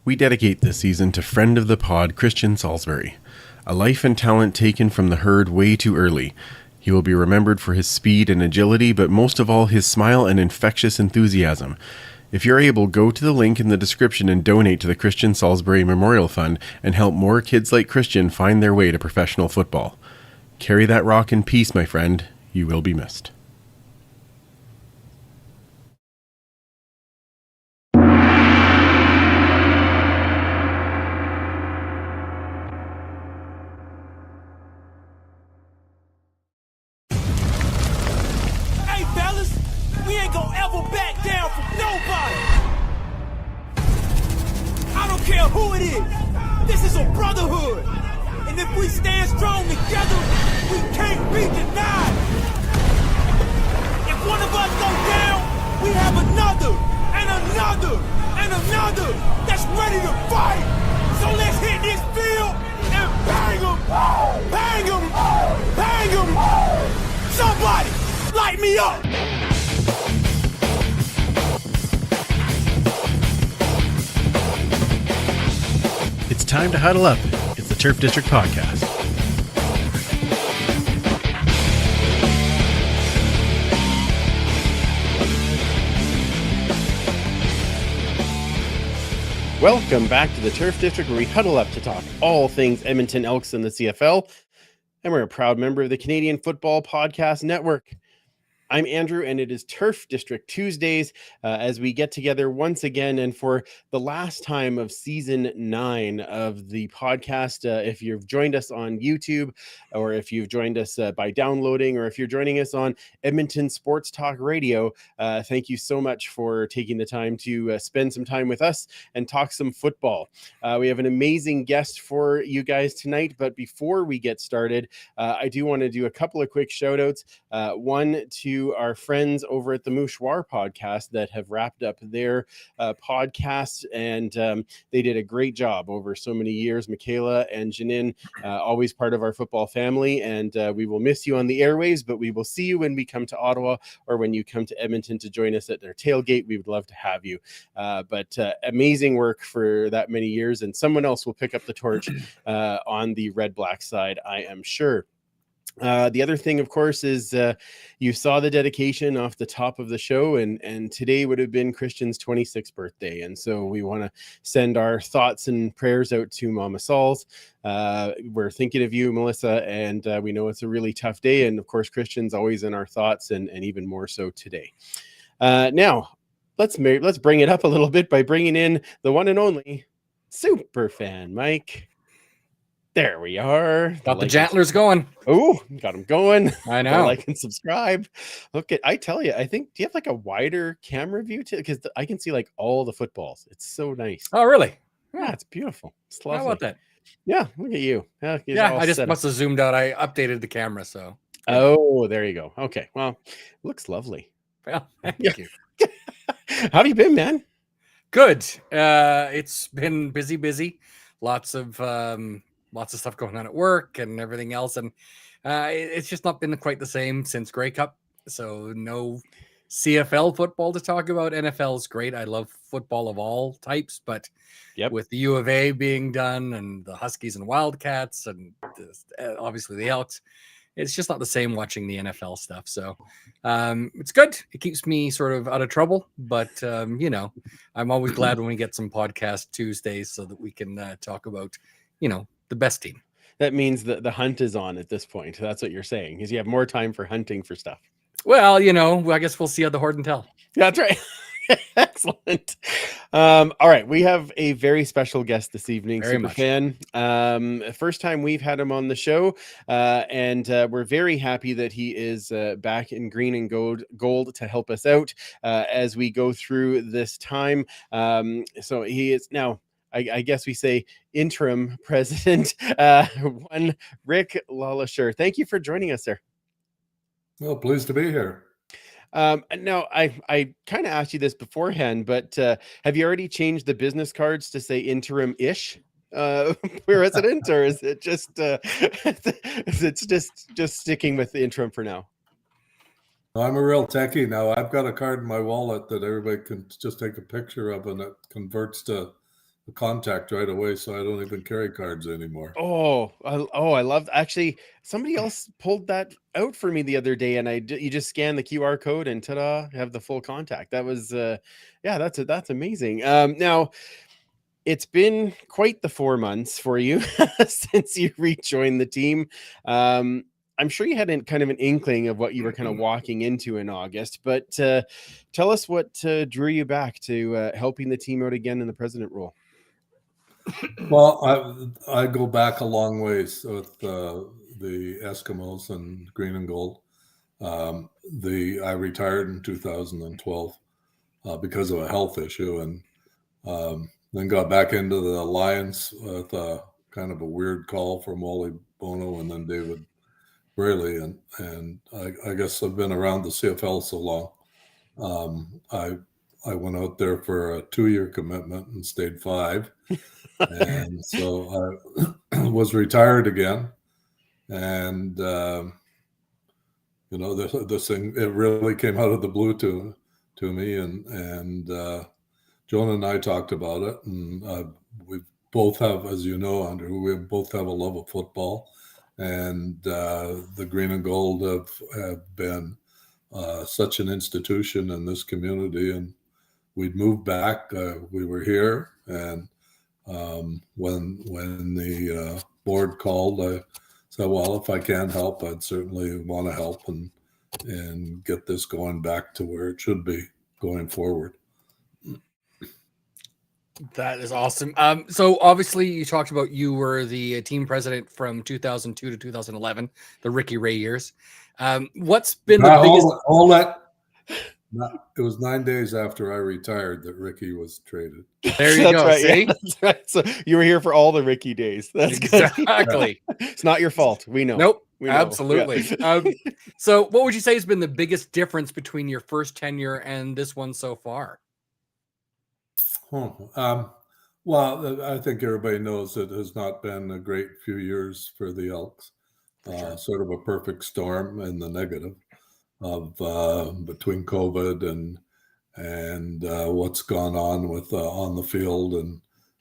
We dedicate this season to friend of the pod, Christian Salisbury. A life and talent taken from the herd way too early. He will be remembered for his speed and agility, but most of all, his smile and infectious enthusiasm. If you're able, go to the link in the description and donate to the Christian Salisbury Memorial Fund and help more kids like Christian find their way to professional football. Carry that rock in peace, my friend. You will be missed. Who it is? This is a brotherhood. And if we stand strong together, we can't be denied. If one of us goes down, we have another, and another, and another that's ready to fight. So let's hit this field and bang them, bang them, bang them. Somebody, light me up. It's time to huddle up. It's the Turf District Podcast. Welcome back to the Turf District, where we huddle up to talk all things Edmonton Elks and the CFL. And we're a proud member of the Canadian Football Podcast Network. I'm Andrew, and it is Turf District Tuesdays as we get together once again and for the last time of season 9 of the podcast. If you've joined us on YouTube, or if you've joined us by downloading, or if you're joining us on Edmonton Sports Talk Radio, thank you so much for taking the time to spend some time with us and talk some football. We have an amazing guest for you guys tonight, but before we get started, I do want to do a couple of quick shout outs. One to our friends over at the Mouchoir podcast that have wrapped up their podcast, and they did a great job over so many years. Michaela and Janine, always part of our football family, and we will miss you on the airwaves, but we will see you when we come to Ottawa or when you come to Edmonton to join us at their tailgate. We would love to have you. But amazing work for that many years, and someone else will pick up the torch on the red-black side, I am sure. The other thing, of course, is you saw the dedication off the top of the show, and today would have been Christian's 26th birthday. And so we want to send our thoughts and prayers out to Mama Sauls. We're thinking of you, Melissa, and we know it's a really tough day. And of course, Christian's always in our thoughts, and even more so today. Now, let's bring it up a little bit by bringing in the one and only super fan, Mike. There we are. Got the jantlers going. Oh, got them going. I know. Like and subscribe. Okay, I tell you, I think, do you have like a wider camera view too? Because I can see like all the footballs. It's so nice. Oh, really? Yeah, it's beautiful. It's lovely. How about that? Yeah, look at you. Yeah, I just must have zoomed out. I updated the camera, so. Oh, there you go. Okay, well, looks lovely. Well, thank you. How have you been, man? Good. It's been busy. Lots of stuff going on at work and everything else, and it's just not been quite the same since Grey Cup. So no CFL football to talk about. NFL's great. I love football of all types, but with the U of A being done and the Huskies and Wildcats and obviously the Elks, it's just not the same watching the NFL stuff. So it's good. It keeps me sort of out of trouble, but I'm always glad when we get some podcast Tuesdays so that we can talk about, the best team. That means that the hunt is on at this point. That's what you're saying, because you have more time for hunting for stuff. Well, I guess we'll see how the Horde and Tell. That's right. Excellent. All right. We have a very special guest this evening, super fan. First time we've had him on the show, and we're very happy that he is back in green and gold to help us out as we go through this time. So he is now, I guess we say, interim president, one Rick LeLacheur. Thank you for joining us, sir. Well, pleased to be here. Now, I kind of asked you this beforehand, but have you already changed the business cards to say interim-ish president, or is it just it's just sticking with the interim for now? I'm a real techie now. I've got a card in my wallet that everybody can just take a picture of, and it converts to a contact right away, so I don't even carry cards anymore. I love. Actually, somebody else pulled that out for me the other day, and you just scan the QR code and ta-da, have the full contact. That was that's amazing. Now, it's been quite the 4 months for you since you rejoined the team. I'm sure you had kind of an inkling of what you were kind of walking into in August, but tell us what drew you back to helping the team out again in the president role. Well, I go back a long ways with the Eskimos and green and gold. I retired in 2012 because of a health issue, and then got back into the Lions with kind kind of a weird call from Wally Bono and then David Braley, and I guess I've been around the CFL so long. I went out there for a 2-year commitment and stayed 5, and so I was retired again. And this thing, it really came out of the blue to me, and Jonah and I talked about it, and we both have, as you know, Andrew, we both have a love of football. And the Green and Gold have been such an institution in this community. And we'd moved back. We were here, and when the board called, I said, "Well, if I can help, I'd certainly want to help and get this going back to where it should be going forward." That is awesome. So obviously you talked about you were the team president from 2002 to 2011, the Ricky Ray years. What's been the biggest? All that. It was 9 days after I retired that Ricky was traded. There you go. Right, see? yeah, that's right. So you were here for all the Ricky days. That's Exactly. good. It's not your fault. We know. Nope. We know. Absolutely. Yeah. So what would you say has been the biggest difference between your first tenure and this one so far? Well, I think everybody knows it has not been a great few years for the Elks. Sure. Sort of a perfect storm in the negative of between COVID and what's gone on with on the field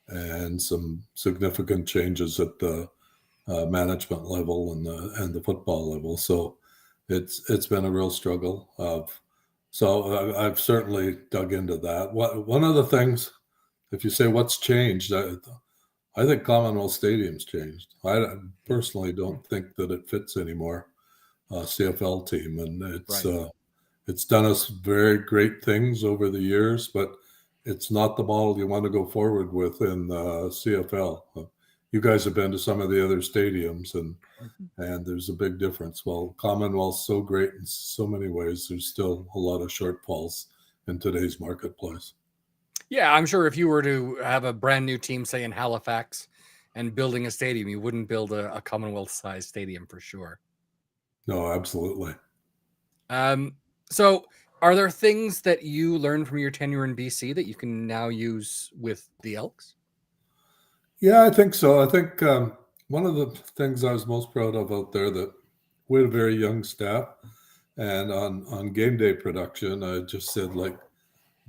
and some significant changes at the management level and the football level. So it's been a real struggle. So I've certainly dug into that. One of the things, if you say what's changed, I think Commonwealth Stadium's changed. I personally don't think that it fits anymore, CFL team, and it's done us very great things over the years, but it's not the model you want to go forward with in the CFL. You guys have been to some of the other stadiums, and there's a big difference. Well, Commonwealth's so great in so many ways, there's still a lot of shortfalls in today's marketplace. Yeah, I'm sure if you were to have a brand new team, say in Halifax, and building a stadium, you wouldn't build a Commonwealth-sized stadium for sure. No, absolutely. So are there things that you learned from your tenure in BC that you can now use with the Elks? Yeah, I think so. I think one of the things I was most proud of out there, that we had a very young staff, and on game day production, I just said, like,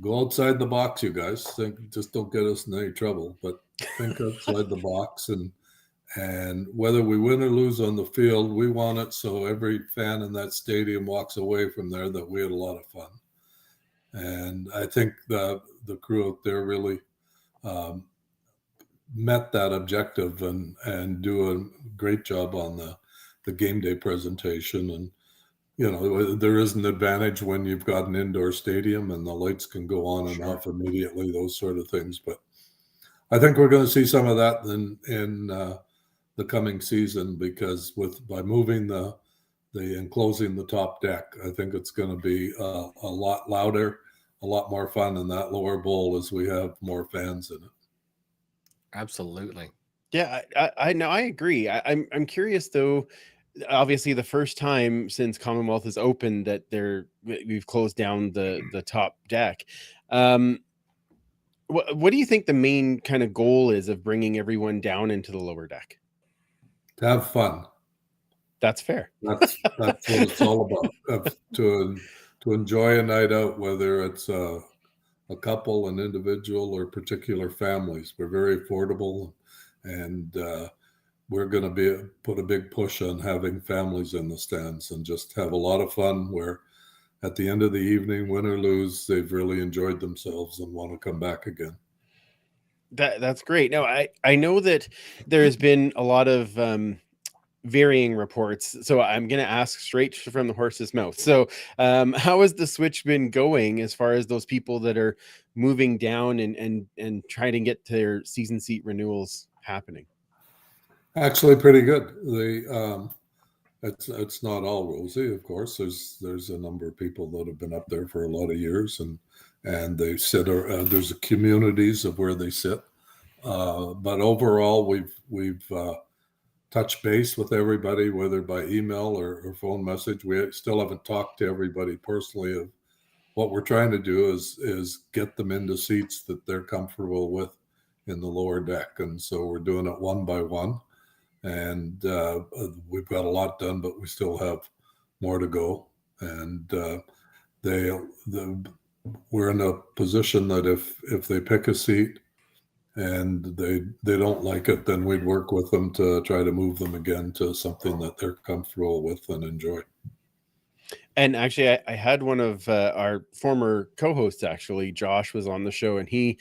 go outside the box, you guys. Just don't get us in any trouble, but think outside the box. And whether we win or lose on the field, we want it so every fan in that stadium walks away from there that we had a lot of fun. And I think the crew out there really met that objective and do a great job on the game day presentation. And there is an advantage when you've got an indoor stadium and the lights can go on and off immediately, those sort of things. But I think we're going to see some of that in the coming season, because by moving the enclosing the top deck, I think it's going to be a lot louder, a lot more fun in that lower bowl as we have more fans in it. Absolutely. Yeah, I know. I agree. I'm curious though. Obviously, the first time since Commonwealth has opened that we've closed down the top deck. What do you think the main kind of goal is of bringing everyone down into the lower deck? To have fun. That's fair. That's what it's all about. To enjoy a night out, whether it's a couple, an individual, or particular families. We're very affordable, and we're going to put a big push on having families in the stands and just have a lot of fun, where at the end of the evening, win or lose, they've really enjoyed themselves and want to come back again. That's great. No, I know that there has been a lot of varying reports, so I'm going to ask straight from the horse's mouth. So how has the switch been going as far as those people that are moving down and trying to get their season seat renewals happening? Actually, pretty good. It's not all rosy, of course. There's a number of people that have been up there for a lot of years, and they sit. There's communities of where they sit, But overall, we've touched base with everybody, whether by email or phone message. We still haven't talked to everybody personally. Of what we're trying to do is get them into seats that they're comfortable with in the lower deck, and so we're doing it one by one. And we've got a lot done, but we still have more to go. And we're in a position that if they pick a seat and they don't like it, then we'd work with them to try to move them again to something that they're comfortable with and enjoy. And actually, I had one of our former co-hosts, actually, Josh, was on the show, and he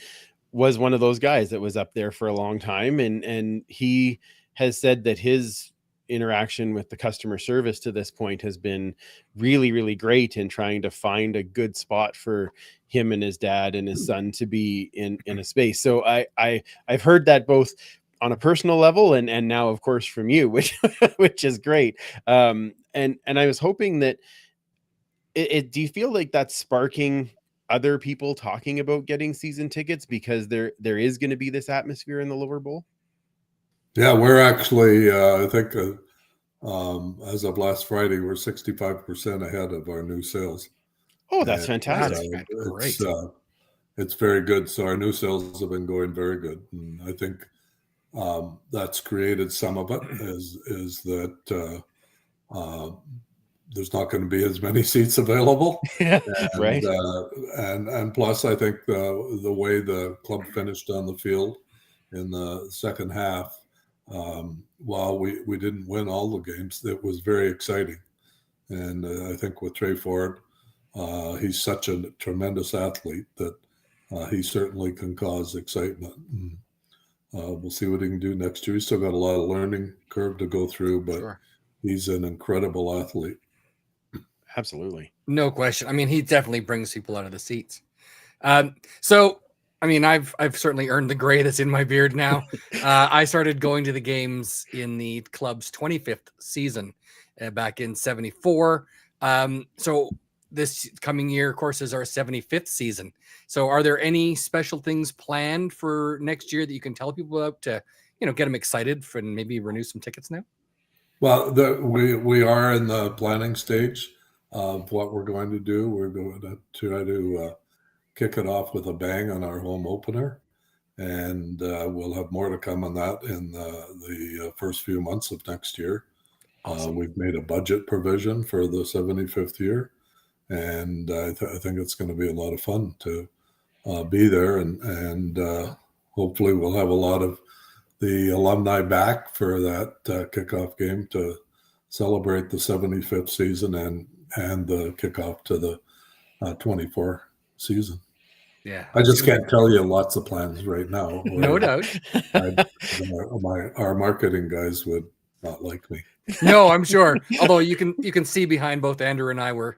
was one of those guys that was up there for a long time. And he has said that his interaction with the customer service to this point has been really, really great in trying to find a good spot for him and his dad and his son to be in a space. So I've heard that both on a personal level and now, of course, from you, which is great. And I was hoping that do you feel like that's sparking other people talking about getting season tickets because there is going to be this atmosphere in the lower bowl? Yeah, we're actually, I think as of last Friday, we're 65% ahead of our new sales. Oh, that's fantastic. It's very good. So our new sales have been going very good. And I think that's created some of it is that there's not going to be as many seats available. Yeah, and, right. And plus, I think the way the club finished on the field in the second half, while we didn't win all the games, it was very exciting. And I think with Trey Ford, he's such a tremendous athlete that he certainly can cause excitement. And, we'll see what he can do next year. He's still got a lot of learning curve to go through, but he's an incredible athlete. Absolutely. No question. I mean, he definitely brings people out of the seats. So, I mean, I've certainly earned the gray that's in my beard now. I started going to the games in the club's 25th season back in 74. So this coming year, of course, is our 75th season. So are there any special things planned for next year that you can tell people about to, get them excited for and maybe renew some tickets now? Well, we are in the planning stage of what we're going to do. We're going to try to kick it off with a bang on our home opener, and we'll have more to come on that in the first few months of next year. Awesome. We've made a budget provision for the 75th year, and I think it's going to be a lot of fun to be there, and hopefully we'll have a lot of the alumni back for that kickoff game to celebrate the 75th season and the kickoff to the 24 season. Yeah, I just can't tell you lots of plans right now. No doubt. Our marketing guys would not like me. No, I'm sure. Although you can see behind both Andrew and I, we're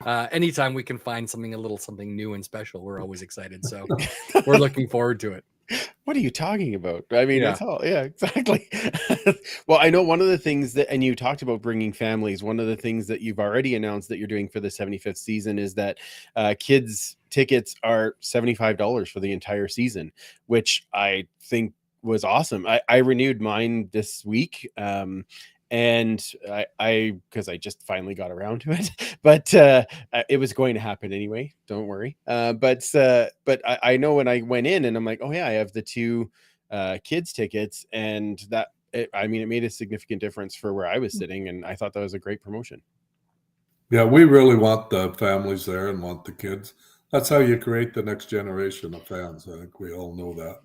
anytime we can find something new and special, we're always excited. So we're looking forward to it. What are you talking about? I mean, it's all, exactly. Well, I know one of the things that, and you talked about bringing families, one of the things that you've already announced that you're doing for the 75th season is that kids tickets are $75 for the entire season, which I think was awesome. I renewed mine this week. And because I just finally got around to it, but it was going to happen anyway. Don't worry. But I know when I went in and I'm like, oh yeah, I have the two kids tickets, and it made a significant difference for where I was sitting, and I thought that was a great promotion. Yeah, we really want the families there and want the kids. That's how you create the next generation of fans. I think we all know that.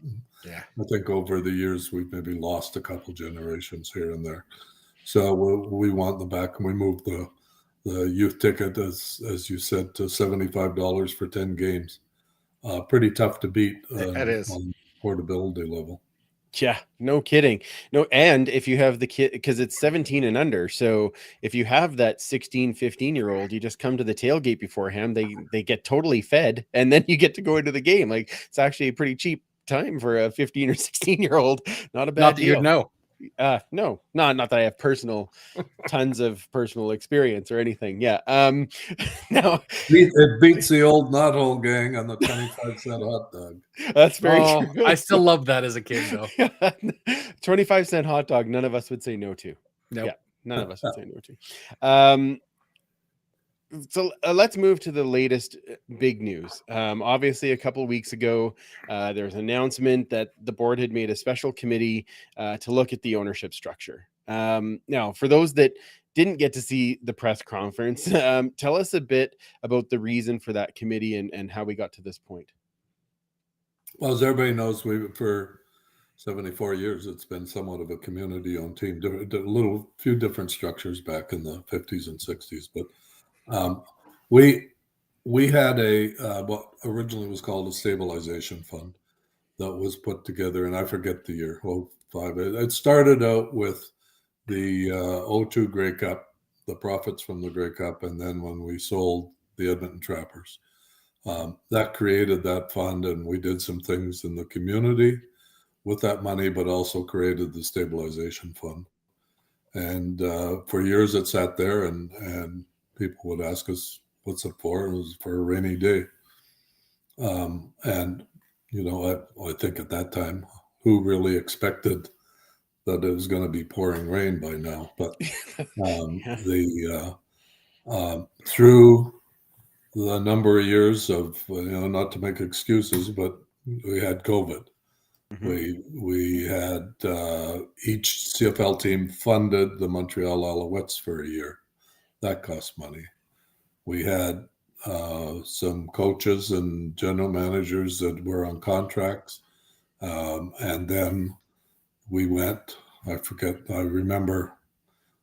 Yeah, I think over the years we've maybe lost a couple generations here and there. So we want them back, and we moved the youth ticket, as you said, to $75 for 10 games. Pretty tough to beat that is. on portability level. Yeah, no kidding. No, and if you have the kid, because it's 17 and under, so if you have that 16, 15-year-old, you just come to the tailgate beforehand, they get totally fed, and then you get to go into the game. Like, it's actually a pretty cheap time for a 15 or 16-year-old. Not a bad deal. You'd know. No, not that I have tons of personal experience or anything. Yeah. No, It beats the old knothole gang on the 25-cent hot dog. that's very Oh, true. I still love that as a kid, though. 25-cent hot dog, none of us would say no to. Nope. Yeah, none of us would say no to. So let's move to the latest big news. Obviously, a couple of weeks ago, there was an announcement that the board had made a special committee to look at the ownership structure. Now, for those that didn't get to see the press conference, tell us a bit about the reason for that committee and how we got to this point. Well, as everybody knows, for 74 years, it's been somewhat of a community-owned team. Few different structures back in the 50s and 60s, but we had what originally was called a stabilization fund that was put together, and I forget the year. 05. It started out with the 02 Grey Cup, the profits from the Grey Cup, and then when we sold the Edmonton Trappers, that created that fund, and we did some things in the community with that money, but also created the stabilization fund. And for years it sat there, and people would ask us, what's it for? It was for a rainy day. And, I think at that time, who really expected that it was going to be pouring rain by now? But through the number of years of, not to make excuses, but we had COVID. Mm-hmm. We had each CFL team funded the Montreal Alouettes for a year. That cost money. We had some coaches and general managers that were on contracts. And then we went, I remember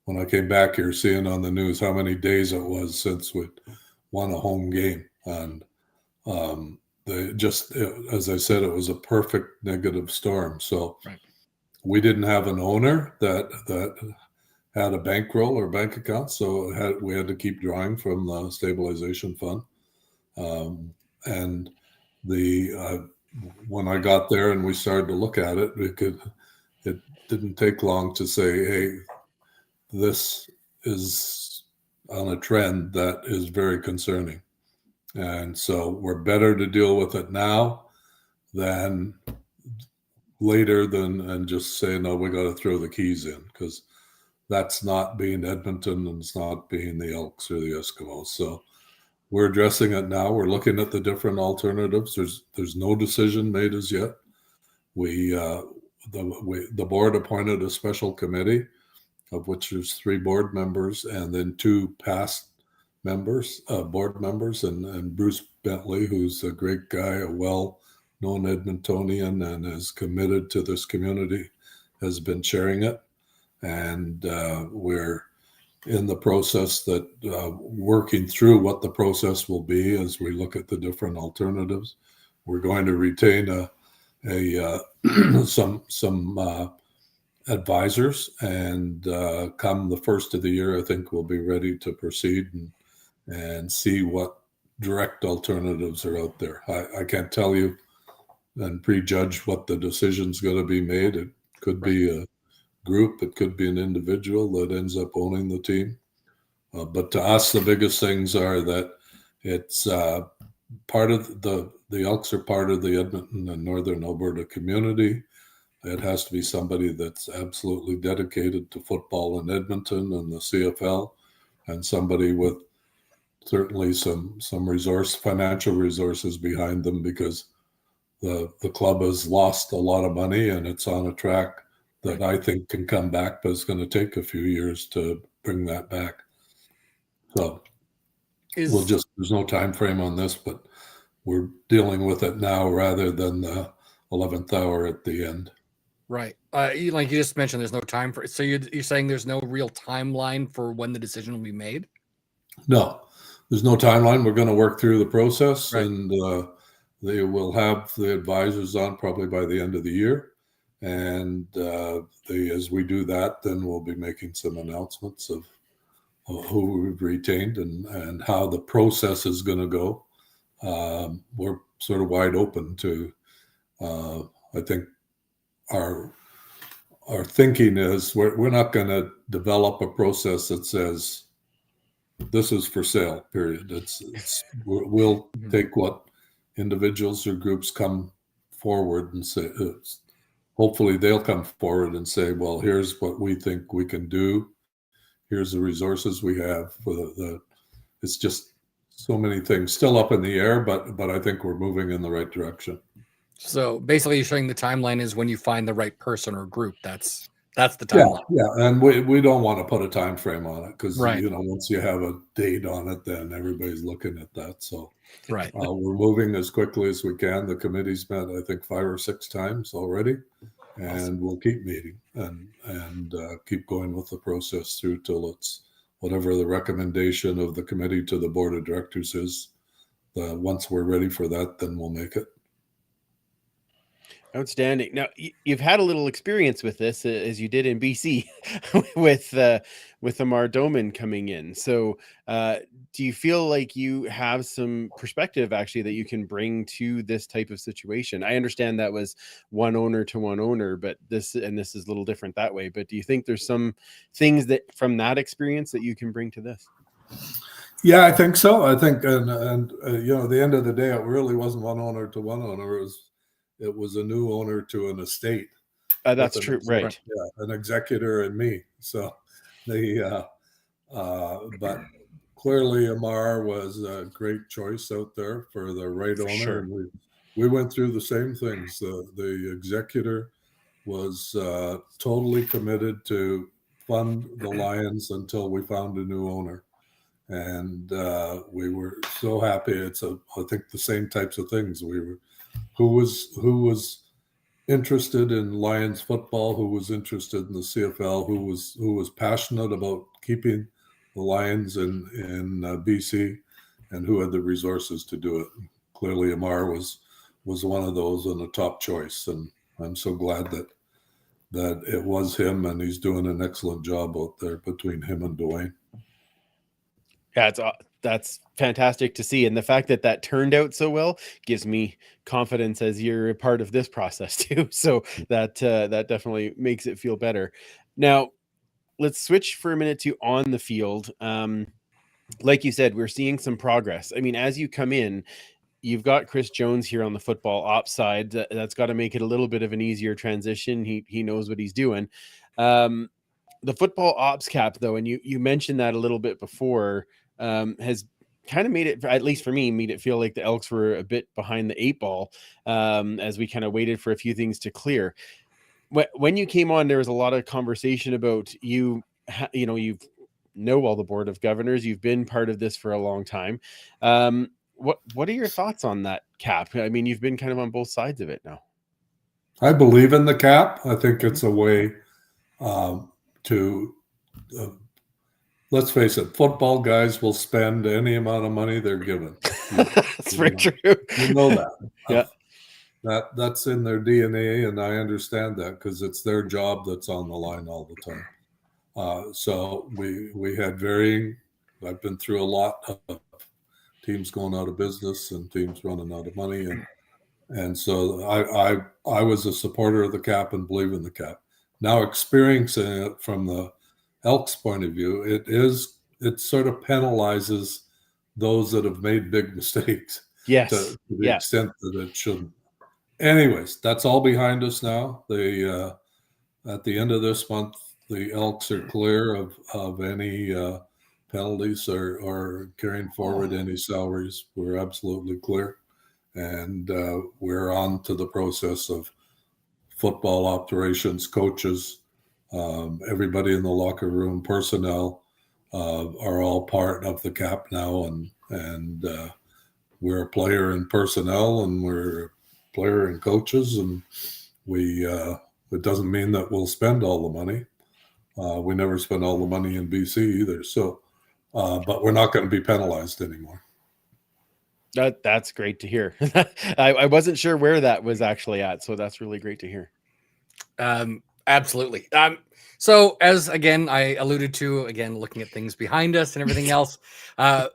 when I came back here seeing on the news how many days it was since we won a home game. And as I said, it was a perfect negative storm. So we didn't have an owner that had a bankroll or bank account, so we had to keep drawing from the stabilization fund. And when I got there and we started to look at it, it didn't take long to say, hey, this is on a trend that is very concerning. And so we're better to deal with it now than later and just say, no, we got to throw the keys in, because that's not being Edmonton and it's not being the Elks or the Eskimos. So we're addressing it now. We're looking at the different alternatives. There's no decision made as yet. The board appointed a special committee, of which there's 3 board members and then 2 past board members, and Bruce Bentley, who's a great guy, a well-known Edmontonian and is committed to this community, has been chairing it. And we're in the process working through what the process will be as we look at the different alternatives. We're going to retain some advisors, and come the first of the year, I think we'll be ready to proceed and see what direct alternatives are out there. I can't tell you and prejudge what the decision's going to be made. It could be a group, it could be an individual that ends up owning the team. But to us, the biggest things are that it's part of the Elks are part of the Edmonton and Northern Alberta community. It has to be somebody that's absolutely dedicated to football in Edmonton and the CFL, and somebody with certainly some financial resources behind them, because the club has lost a lot of money and it's on a track that I think can come back, but it's going to take a few years to bring that back. So there's no time frame on this, but we're dealing with it now rather than the 11th hour at the end. Right. You just mentioned, there's no time for it. So you're saying there's no real timeline for when the decision will be made? No, there's no timeline. We're going to work through the process, and they will have the advisors on probably by the end of the year. And as we do that, then we'll be making some announcements of who we've retained and how the process is going to go. We're sort of wide open to, I think, our our thinking is we're not going to develop a process that says this is for sale, period. We'll take what individuals or groups come forward and say, hopefully they'll come forward and say, well, here's what we think we can do. Here's the resources we have for it's just so many things still up in the air, but I think we're moving in the right direction. So basically you're showing the timeline is when you find the right person or group. That's the timeline. Yeah. And we don't want to put a time frame on it because, Right. once you have a date on it, then everybody's looking at that. So Right. we're moving as quickly as we can. The committee's met, I think, 5 or 6 times already, and we'll keep meeting and keep going with the process through till it's whatever the recommendation of the committee to the board of directors is. Once we're ready for that, then we'll make it. Outstanding. Now you've had a little experience with this as you did in BC with Amar Doman coming in. So do you feel like you have some perspective actually that you can bring to this type of situation? I understand that was one owner to one owner, but this is a little different that way. But do you think there's some things that from that experience that you can bring to this? Yeah, I think so. I think, and at the end of the day, it really wasn't one owner to one owner. It was a new owner to an estate. That's true, right? Yeah, an executor and me. So but clearly Amar was a great choice out there for the right owner. Sure. And we went through the same things. The executor was totally committed to fund the Lions until we found a new owner. And we were so happy. It's I think the same types of things. Who was interested in Lions football, who was interested in the CFL, who was passionate about keeping the Lions in BC, and who had the resources to do it. Clearly, Amar was one of those and a top choice, and I'm so glad that it was him, and he's doing an excellent job out there between him and Dwayne. Yeah, that's fantastic to see. And the fact that turned out so well gives me confidence as you're a part of this process too. So that definitely makes it feel better. Now, let's switch for a minute to on the field. Like you said, we're seeing some progress. I mean, as you come in, you've got Chris Jones here on the football ops side. That's got to make it a little bit of an easier transition. He knows what he's doing. The football ops cap, though, and you mentioned that a little bit before, has kind of made it, at least for me, made it feel like the Elks were a bit behind the 8 ball as we kind of waited for a few things to clear. When you came on, there was a lot of conversation about you know all the board of governors. You've been part of this for a long time. What are your thoughts on that cap? I mean, you've been kind of on both sides of it now. I believe in the cap. I think it's a way to let's face it, football guys will spend any amount of money they're given. That's very true. You know that. Yeah. That's in their DNA, and I understand that because it's their job that's on the line all the time. So we had varying. I've been through a lot of teams going out of business and teams running out of money, and so I was a supporter of the cap and believe in the cap. Now experiencing it from the Elks point of view, it sort of penalizes those that have made big mistakes. Yes. To the extent that it shouldn't. Anyways, that's all behind us now. At the end of this month, the Elks are clear of any penalties or carrying forward any salaries. We're absolutely clear. And we're on to the process of football operations, coaches, everybody in the locker room, personnel are all part of the cap now. And we're a player in personnel and we're a player in coaches. And it doesn't mean that we'll spend all the money. We never spend all the money in BC either. So, but we're not going to be penalized anymore. That's great to hear. I wasn't sure where that was actually at, so that's really great to hear. Absolutely. So as again I alluded to, again looking at things behind us and everything else,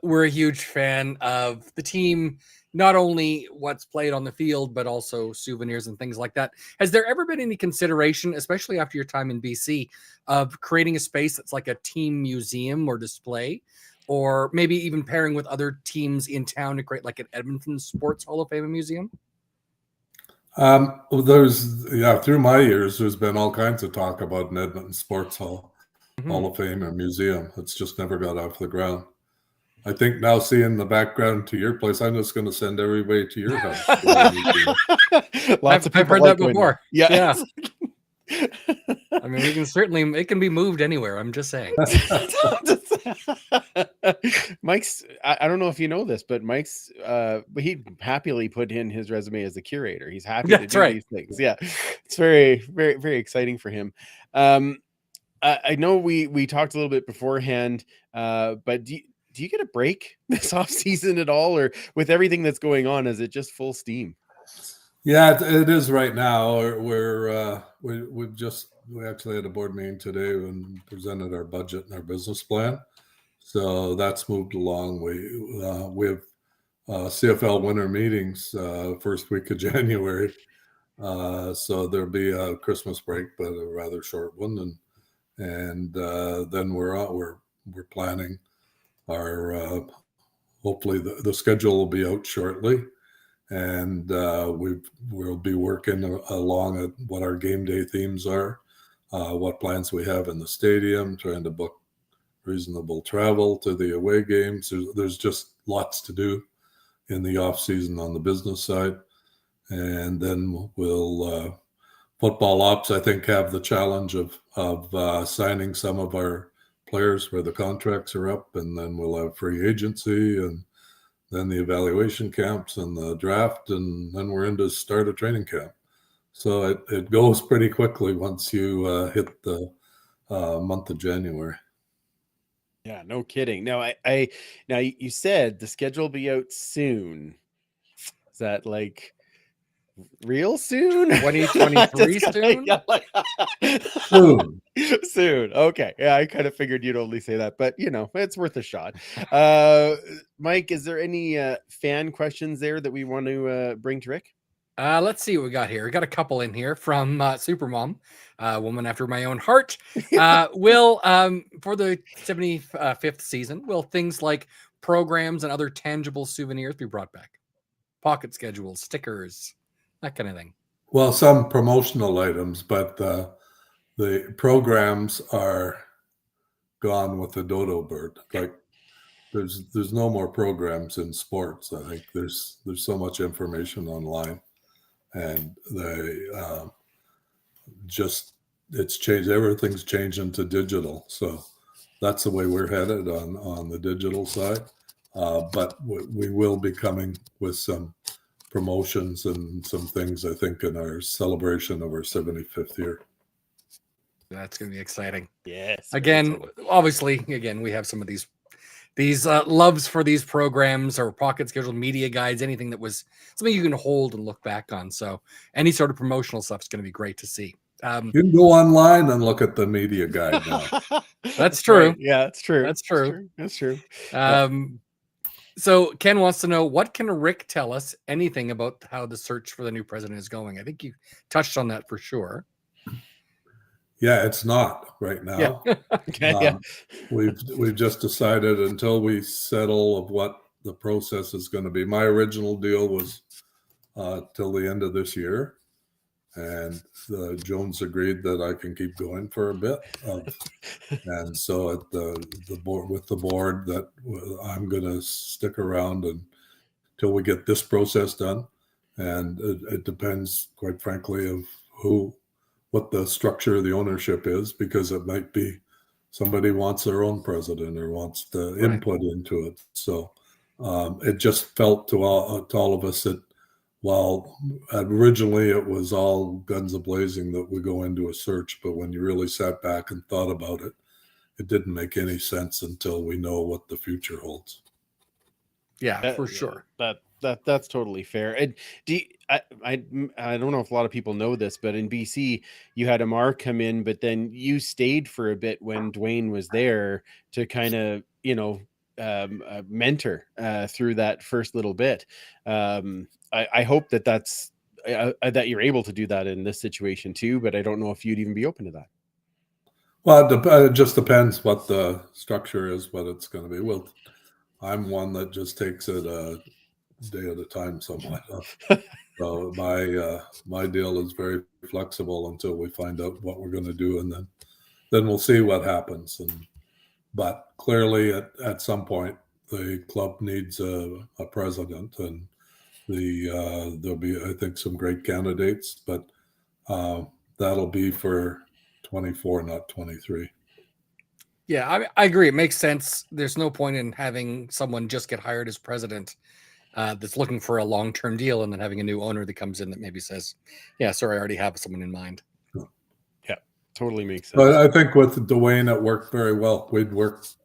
we're a huge fan of the team not only what's played on the field, but also souvenirs and things like that. Has there ever been any consideration, especially after your time in BC, of creating a space that's like a team museum or display, or maybe even pairing with other teams in town to create like an Edmonton Sports Hall of Fame museum? Through my years, there's been all kinds of talk about an Edmonton Sports Hall of Fame or museum. It's just never got off the ground. I think now seeing the background to your place, I'm just going to send everybody to your house. Lots of people I've heard like that before. Yeah. I mean, we can certainly, it can be moved anywhere. I'm just saying. Mike's, I don't know if you know this, but Mike's, he happily put in his resume as a curator. He's happy to do these things. Yeah. It's very, very, very exciting for him. I know we talked a little bit beforehand, but do you get a break this off season at all, or with everything that's going on, is it just full steam? Yeah, it is right now. We actually had a board meeting today and presented our budget and our business plan. So that's moved along. We have CFL winter meetings first week of January. So there'll be a Christmas break, but a rather short one, and then we're planning our hopefully the schedule will be out shortly, and we'll be working along at what our game day themes are, what plans we have in the stadium, trying to book reasonable travel to the away games. There's just lots to do in the off season on the business side, and then we'll football ops, I think, have the challenge of signing some of our players where the contracts are up, and then we'll have free agency, and then the evaluation camps and the draft, and then we're into start of training camp. So it goes pretty quickly once you hit the month of January. Yeah, no kidding. Now, now you said the schedule will be out soon. Is that like real soon? 2023 soon? Yeah, Soon. Soon. Okay. Yeah, I kind of figured you'd only say that, but it's worth a shot. Mike, is there any fan questions there that we want to bring to Rick? Let's see what we got here. We got a couple in here from Supermom, woman after my own heart. Will, for the 75th season, will things like programs and other tangible souvenirs be brought back? Pocket schedules, stickers, that kind of thing. Well, some promotional items, but the programs are gone with the dodo bird. Like there's no more programs in sports. I think there's so much information online, and they it's changed. Everything's changing to digital. So that's the way we're headed on the digital side. But we will be coming with some promotions and some things, I think, in our celebration of our 75th year. That's going to be exciting. Yes. Again, obviously, we have some of these loves for these programs or pocket scheduled media guides, anything that was something you can hold and look back on. So any sort of promotional stuff is going to be great to see. You can go online and look at the media guide now. That's true. Right. Yeah, that's true. That's true. That's true. So Ken wants to know, what can Rick tell us anything about how the search for the new president is going? I think you touched on that for sure. Yeah, it's not right now. Yeah. Okay. We've just decided until we settle of what the process is going to be. My original deal was till the end of this year, and Jones agreed that I can keep going for a bit. And so at the board that I'm going to stick around until we get this process done, and it depends, quite frankly, of what the structure of the ownership is, because it might be somebody wants their own president or wants to input into it. So it just felt to all of us that while originally it was all guns a-blazing that we go into a search, but when you really sat back and thought about it, it didn't make any sense until we know what the future holds. Yeah, for sure. That's totally fair. And I don't know if a lot of people know this, but in BC you had Amar come in, but then you stayed for a bit when Dwayne was there to kind of mentor through that first little bit. I hope that's that you're able to do that in this situation too, but I don't know if you'd even be open to that. Well, it just depends what the structure is, what it's going to be. Well, I'm one that just takes it a day at a time somewhat. So my deal is very flexible until we find out what we're going to do, and then we'll see what happens. But clearly, at some point, the club needs a president, and there'll be, I think, some great candidates, but that'll be for 24, not 23. Yeah, I agree. It makes sense. There's no point in having someone just get hired as president that's looking for a long-term deal, and then having a new owner that comes in that maybe says, "Yeah, sorry, I already have someone in mind." Yeah, totally makes sense. But I think with Dwayne, it worked very well. We'd worked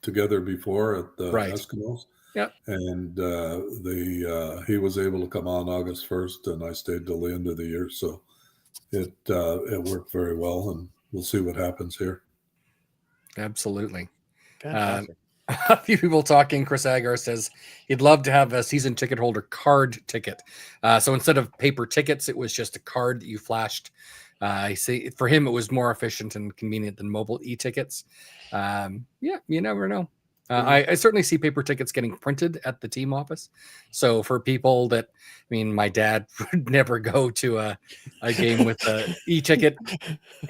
together before at the Eskimos. Yeah, and he was able to come on August 1st, and I stayed till the end of the year. So it worked very well, and we'll see what happens here. absolutely. Fantastic. A few people talking. Chris Agar says he'd love to have a season ticket holder card ticket. So instead of paper tickets, it was just a card that you flashed. I see. For him, it was more efficient and convenient than mobile e-tickets. Yeah, you never know. I certainly see paper tickets getting printed at the team office. So for people that, I mean, my dad would never go to a game with an e-ticket.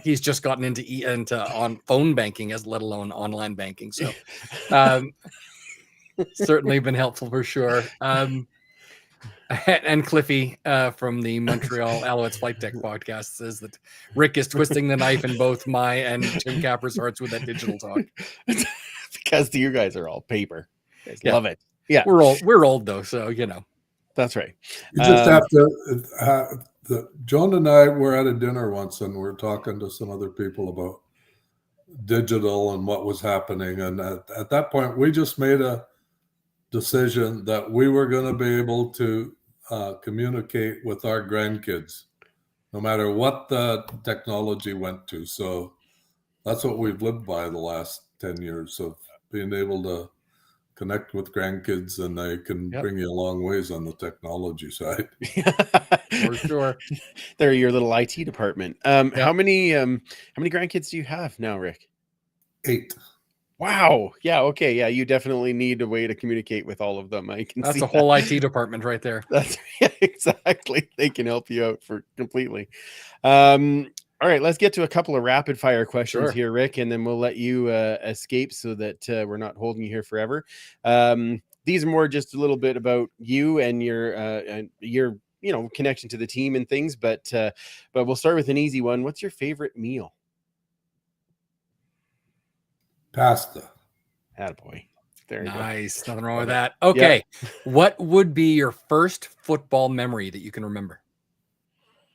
He's just gotten into on phone banking, as let alone online banking. So certainly been helpful for sure. And Cliffy from the Montreal Alouettes Flight Deck podcast says that Rick is twisting the knife in both my and Tim Capper's hearts with that digital talk. Because you guys are all paper. You guys love it. Yeah. We're old though, so you know. That's right. You just have to Joan and I were at a dinner once, and we're talking to some other people about digital and what was happening. And at that point, we just made a decision that we were going to be able to communicate with our grandkids, no matter what the technology went to. So that's what we've lived by the last 10 years of being able to connect with grandkids, and they can bring you a long ways on the technology side. For sure. They're your little IT department. How many grandkids do you have now, Rick? 8. Wow. Yeah. Okay. Yeah. You definitely need a way to communicate with all of them. I can That's see a whole IT department right there. That's exactly. They can help you out for completely. All right, let's get to a couple of rapid fire questions here, Rick, and then we'll let you escape so that we're not holding you here forever. These are more just a little bit about you and your connection to the team and things, but we'll start with an easy one. What's your favorite meal? Pasta. Attaboy. There you go. Nice. Nothing wrong with that. Okay. Yep. What would be your first football memory that you can remember?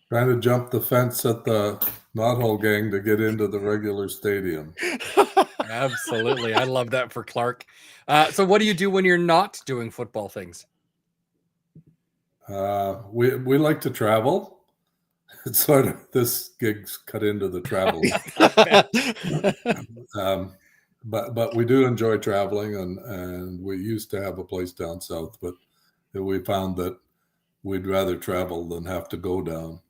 Trying to jump the fence at the knothole gang to get into the regular stadium. Absolutely. I love that for Clark. So what do you do when you're not doing football things? We like to travel. It's sort of, this gig's cut into the travel. But we do enjoy traveling, and we used to have a place down south, but we found that we'd rather travel than have to go down.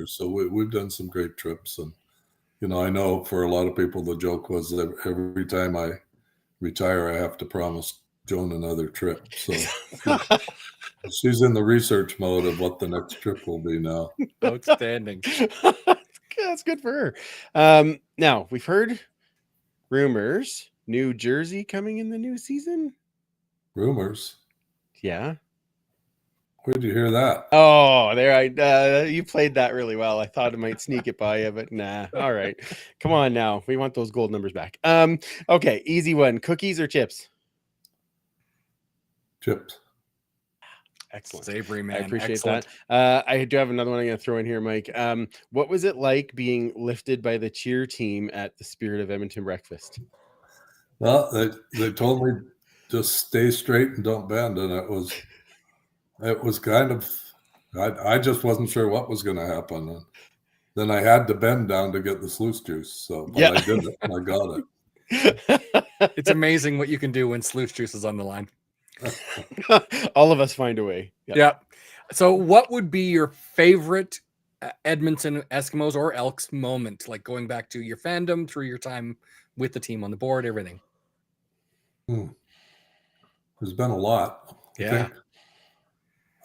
So we've done some great trips, and I know for a lot of people the joke was that every time I retire I have to promise Joan another trip. So she's in the research mode of what the next trip will be now. Outstanding. That's good for her. Now we've heard rumors, New Jersey coming in the new season. Rumors? Yeah. Where'd you hear that? Oh, there you played that really well. I thought it might sneak it by you, but nah. All right. Come on now. We want those gold numbers back. Okay, easy one. Cookies or chips? Chips. Excellent. Savory, man. I appreciate Excellent. that. I do have another one I'm going to throw in here, Mike. What was it like being lifted by the cheer team at the Spirit of Edmonton breakfast? Well, they told me just stay straight and don't bend, and it was kind of, I just wasn't sure what was going to happen. And then I had to bend down to get the sluice juice. So but I did it. I got it. It's amazing what you can do when Sluice Juice is on the line. All of us find a way. Yeah. So what would be your favorite Edmonton Eskimos or Elks moment, like going back to your fandom, through your time with the team on the board, everything? There's been a lot. Yeah.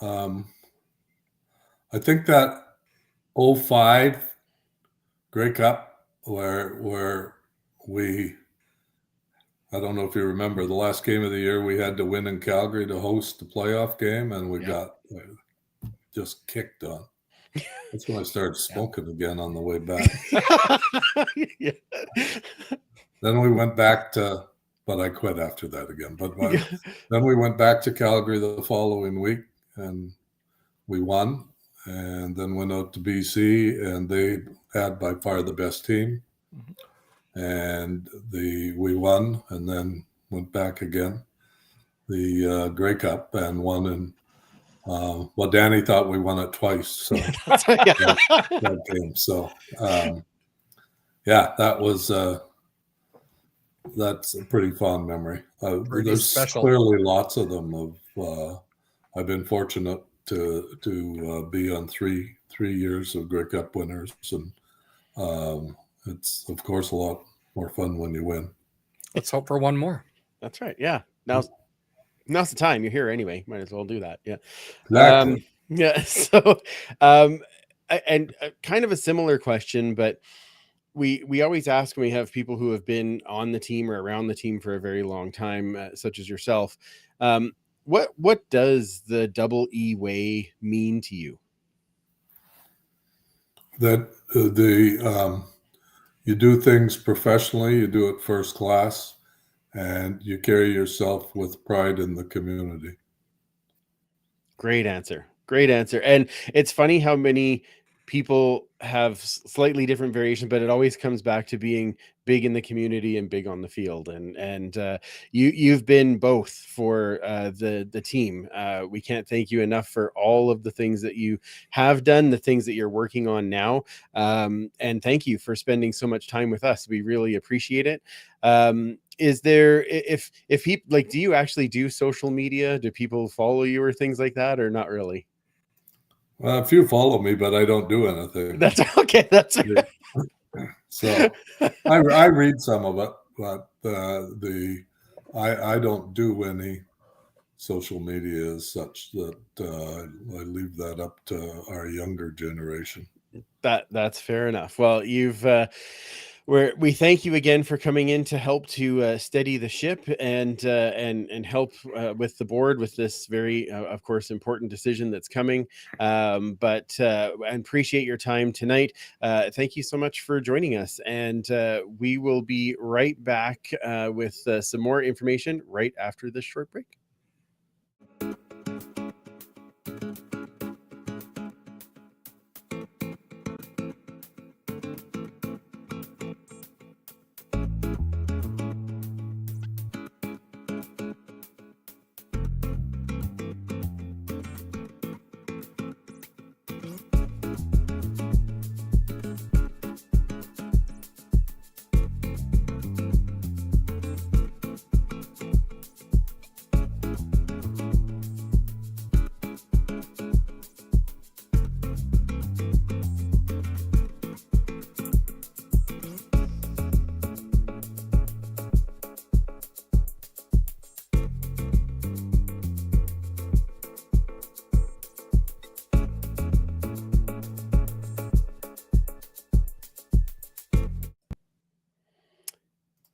I think that 05 Grey Cup where we, I don't know if you remember, the last game of the year we had to win in Calgary to host the playoff game, and we got just kicked on. That's when I started smoking again on the way back. Then we went back to, but I quit after that again. But then we went back to Calgary the following week, and we won. And then went out to BC, and they had by far the best team. And we won, and then went back again, the Grey Cup, and won in. Well, Danny thought we won it twice, so that game. So, that was that's a pretty fond memory. There's special. Clearly lots of them. I've been fortunate to be on three years of Grey Cup winners, and it's of course a lot more fun when you win. Let's hope for one more. That's right. Yeah. Now's the time. You're here anyway. Might as well do that. Yeah. Exactly. So, and kind of a similar question, but we always ask when we have people who have been on the team or around the team for a very long time, such as yourself. What does the double E way mean to you? That you do things professionally, you do it first class, and you carry yourself with pride in the community. Great answer. And it's funny how many people have slightly different variations, but it always comes back to being big in the community and big on the field. And you've been both for the team. We can't thank you enough for all of the things that you have done, the things that you're working on now. And thank you for spending so much time with us. We really appreciate it. Is there, if people, like, do you actually do social media? Do people follow you or things like that, or not really? Well, if you follow me, but I don't do anything. That's okay. That's okay. So I read some of it, but I don't do any social media as such. That I leave that up to our younger generation. That's fair enough. Well, you've we thank you again for coming in to help to steady the ship and help with the board with this very, of course, important decision that's coming. But I appreciate your time tonight. Thank you so much for joining us. And we will be right back with some more information right after this short break.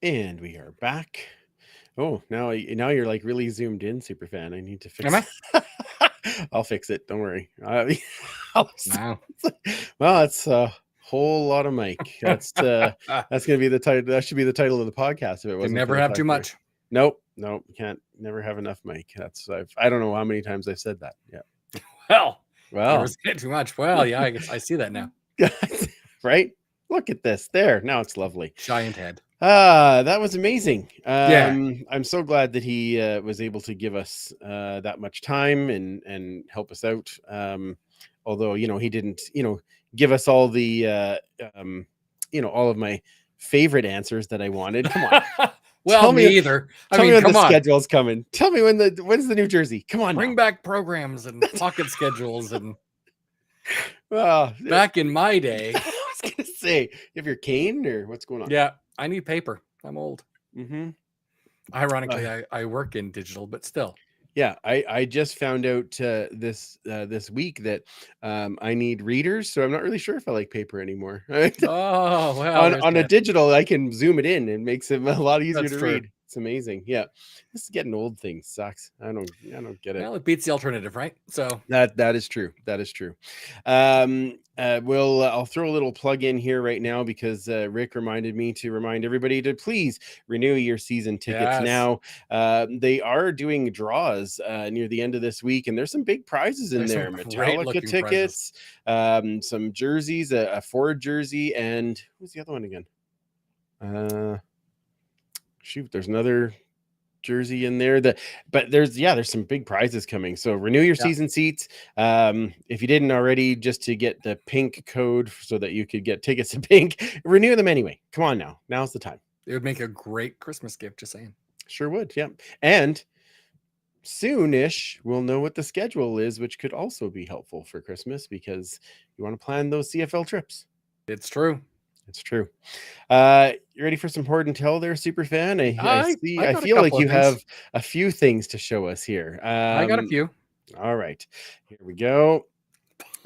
And we are back. Oh, now you're like really zoomed in, Superfan. I need to fix it. I'll fix it. Don't worry. Wow. Well, it's a whole lot of mic. That's going to be the title. That should be the title of the podcast. If it wasn't, never have too much. Nope. You can't never have enough mic. I don't know how many times I've said that. Yeah. Well, Never said too much. Well, yeah, I guess I see that now. Right. Look at this. There. Now it's lovely. Giant head. That was amazing. Yeah. I'm so glad that he was able to give us that much time and help us out. Although, he didn't, give us all the, all of my favorite answers that I wanted. Come on. Well, Tell me me- either. I Tell me mean, when come the on. schedule's coming. Tell me when's the New Jersey. Come on Bring now. back programs and pocket schedules. And Oh, back in my day, I was gonna say, you have your cane or what's going on? yeah, I need paper. I'm old. Mm-hmm. Ironically, I work in digital, but still. Yeah, I just found out this week that I need readers, so I'm not really sure if I like paper anymore. Oh, well. on there's a that. digital, I can zoom it in and makes it a lot easier That's to true. read. It's amazing. Yeah, this is getting old. Thing sucks. I don't get it. Well, it beats the alternative, right? So That is true. That is true. I'll throw a little plug in here right now because Rick reminded me to remind everybody to please renew your season tickets Yes. now. They are doing draws near the end of this week, and there's some big prizes in There's some there. great-looking Metallica tickets, some jerseys, a Ford jersey, and who's the other one again? Shoot, there's another jersey in there but there's some big prizes coming, so renew your season seats if you didn't already, just to get the pink code so that you could get tickets to pink. Renew them anyway. Come on, now's the time. it would make a great Christmas gift, just saying. Sure would. Yeah, and soonish we'll know what the schedule is, which could also be helpful for Christmas because you want to plan those CFL trips. It's true. It's true. You ready for some Horde and Tell there, super fan? I I got a feel like couple of you things. have a few things to show us here. I got a few. All right, here we go.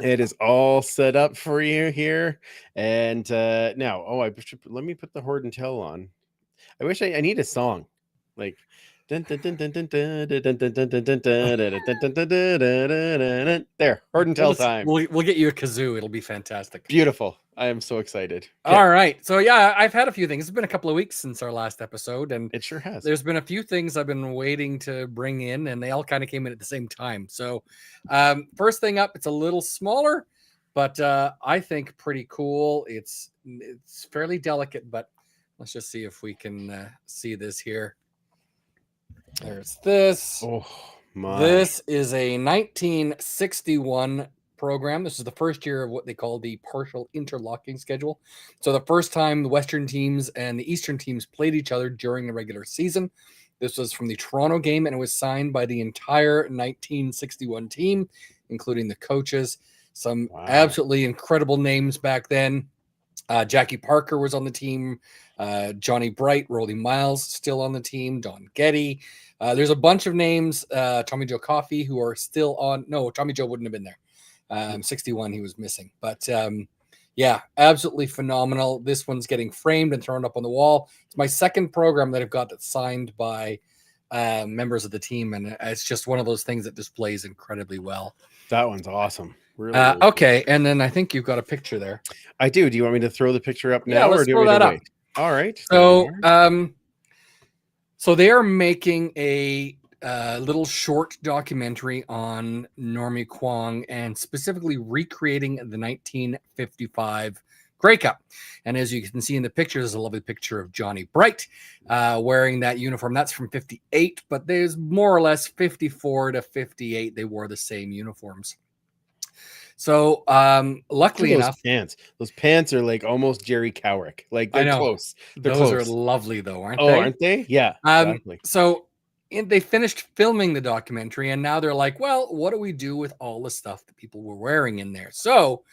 It is all set up for you here. And now, let me put the Horde and Tell on. I wish I need a song like there, Horde and Tell time. We'll get you a kazoo. It'll be fantastic. Beautiful. I am so excited. Okay. All right. So yeah, I've had a few things. It's been a couple of weeks since our last episode, and It sure has. there's been a few things I've been waiting to bring in, and they all kind of came in at the same time. So first thing up, it's a little smaller, but I think pretty cool. It's fairly delicate, but let's just see if we can see this here. There's this. Oh my. This is a 1961 program. This is the first year of what they call the partial interlocking schedule. So the first time the Western teams and the Eastern teams played each other during the regular season. This was from the Toronto game, and it was signed by the entire 1961 team, including the coaches. Some absolutely incredible names back then. Jackie Parker was on the team. Johnny Bright, Rolly Miles still on the team. Don Getty. There's a bunch of names. Tommy Joe Coffey, who are still on. No, Tommy Joe wouldn't have been there. 61 he was missing, but yeah, absolutely phenomenal. This one's getting framed and thrown up on the wall. It's my second program that I've got that's signed by members of the team, and it's just one of those things that displays incredibly well. That one's awesome. Really, okay, and then I think you've got a picture there. I do. Do you want me to throw the picture up now, let's or do throw we that wait? up. All right. So they are making a little short documentary on Normie Kwong and specifically recreating the 1955 Grey Cup. And as you can see in the picture, there's a lovely picture of Johnny Bright wearing that uniform. That's from 58, but there's more or less 54 to 58. They wore the same uniforms. So luckily enough, those pants are like almost Jerry Cowick. Like they're close. They're those close. are lovely though, aren't they? they? Aren't they? Yeah. Exactly. So they finished filming the documentary, and now they're like, well, what do we do with all the stuff that people were wearing in there? So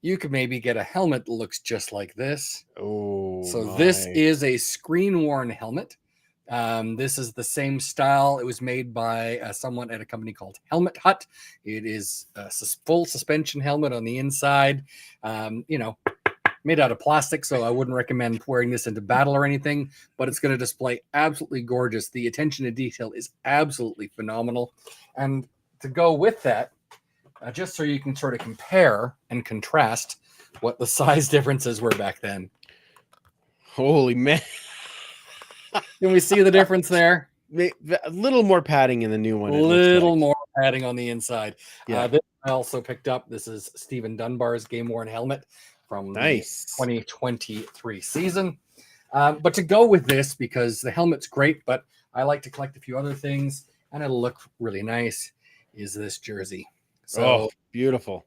you could maybe get a helmet that looks just like this. This is a screen-worn helmet. This is the same style. It was made by someone at a company called Helmet Hut. It is a full suspension helmet on the inside. Made out of plastic, so I wouldn't recommend wearing this into battle or anything, but it's going to display absolutely gorgeous. The attention to detail is absolutely phenomenal. And to go with that, just so you can sort of compare and contrast what the size differences were back then. Holy man. Can we see the difference there? A little more padding in the new one. A little more padding on the inside. Yeah. This I also picked up. This is Stephen Dunbar's game-worn helmet from the 2023 season. But to go with this, because the helmet's great, but I like to collect a few other things, and it'll look really nice, is this jersey. So beautiful.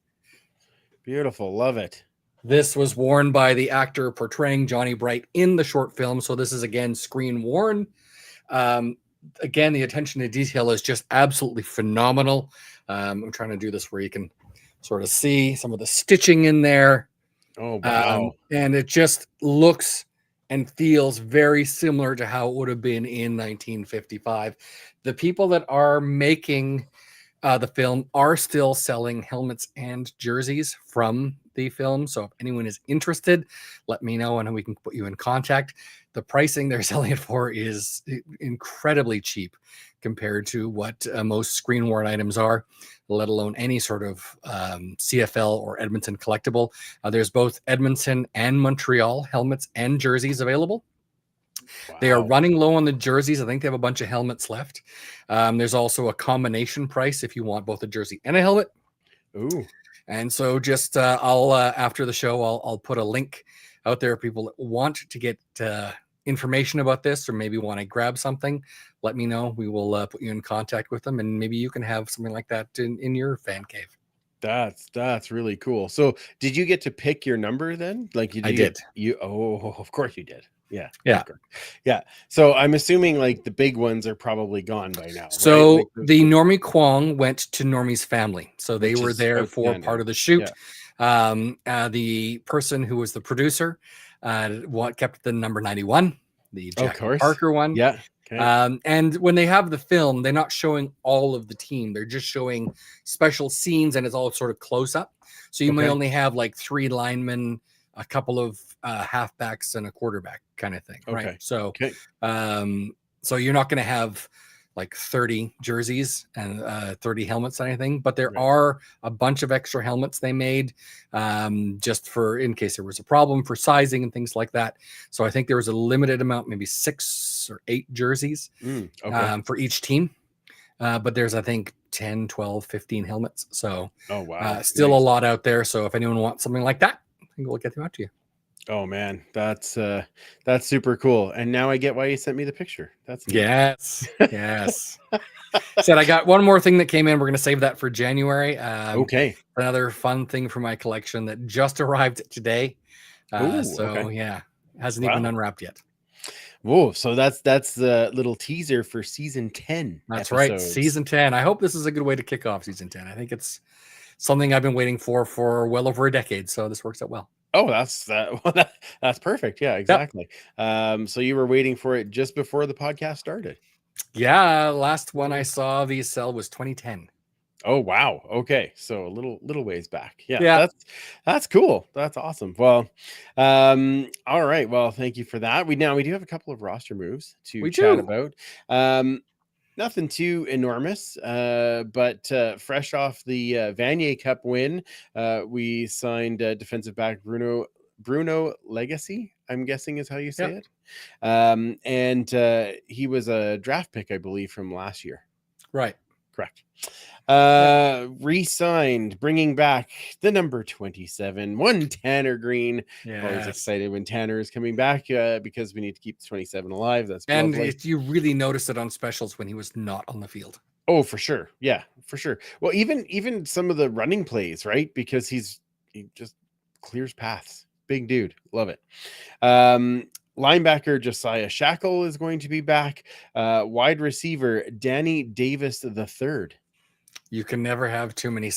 Beautiful. Love it. This was worn by the actor portraying Johnny Bright in the short film. So this is, again, screen worn. Again, the attention to detail is just absolutely phenomenal. I'm trying to do this where you can sort of see some of the stitching in there. Oh, wow. And it just looks and feels very similar to how it would have been in 1955. The people that are making the film are still selling helmets and jerseys from the film. So if anyone is interested, let me know and we can put you in contact. The pricing they're selling it for is incredibly cheap compared to what most screen worn items are, let alone any sort of CFL or Edmonton collectible. There's both Edmonton and Montreal helmets and jerseys available. Wow. They are running low on the jerseys. I think they have a bunch of helmets left. There's also a combination price if you want both a jersey and a helmet. Ooh. And so just I'll after the show, I'll put a link out there. People that want to get information about this or maybe want to grab something, let me know. We will put you in contact with them, and maybe you can have something like that in your fan cave. That's really cool. So did you get to pick your number then? Like I did. Oh, of course you did. Yeah. So I'm assuming like the big ones are probably gone by now. So right? Like the Normie Kwong went to Normie's family. So they were there for part of the shoot. Yeah. The person who was the producer kept the number 91, the Jack Parker one. Yeah. Okay. And when they have the film, they're not showing all of the team. They're just showing special scenes, and it's all sort of close up. So you may only have like 3 linemen, a couple of halfbacks, and a quarterback kind of thing. Okay. Right. So, so you're not going to have like 30 jerseys and 30 helmets or anything, but there are a bunch of extra helmets they made just for in case there was a problem for sizing and things like that. So I think there was a limited amount, maybe 6 or 8 jerseys for each team. But there's, I think, 10, 12, 15 helmets. So still a lot out there. So if anyone wants something like that, I think we'll get them out to you. Oh man, that's super cool. And now I get why you sent me the picture. That's neat. Yes. Said I got one more thing that came in. We're going to save that for January. Okay. Another fun thing from my collection that just arrived today. Hasn't even unwrapped yet. Whoa, so that's the little teaser for season 10. That's episodes. Right, season 10. I hope this is a good way to kick off season 10. I think it's something I've been waiting for well over a decade, so this works out well. Oh, that's perfect. Yeah, exactly. Yep. So you were waiting for it just before the podcast started. Yeah, last one I saw these sell was 2010. Oh wow. Okay, so a little ways back. Yeah. That's cool. That's awesome. Well, all right. Well, thank you for that. We do have a couple of roster moves to chat about. Nothing too enormous, but fresh off the Vanier Cup win, we signed defensive back Bruno Legacy, I'm guessing is how you say it. And he was a draft pick, I believe, from last year. Right. Correct. Re-signed, bringing back the number 27, one Tanner Green. Always excited when Tanner is coming back because we need to keep the 27 alive. That's lovely. You really noticed it on specials when he was not on the field. Oh, for sure. Yeah, for sure. Well, even some of the running plays, right? Because he just clears paths. Big dude. Love it. Linebacker Josiah Shackle is going to be back. Wide receiver Danny Davis III. You can never have too many,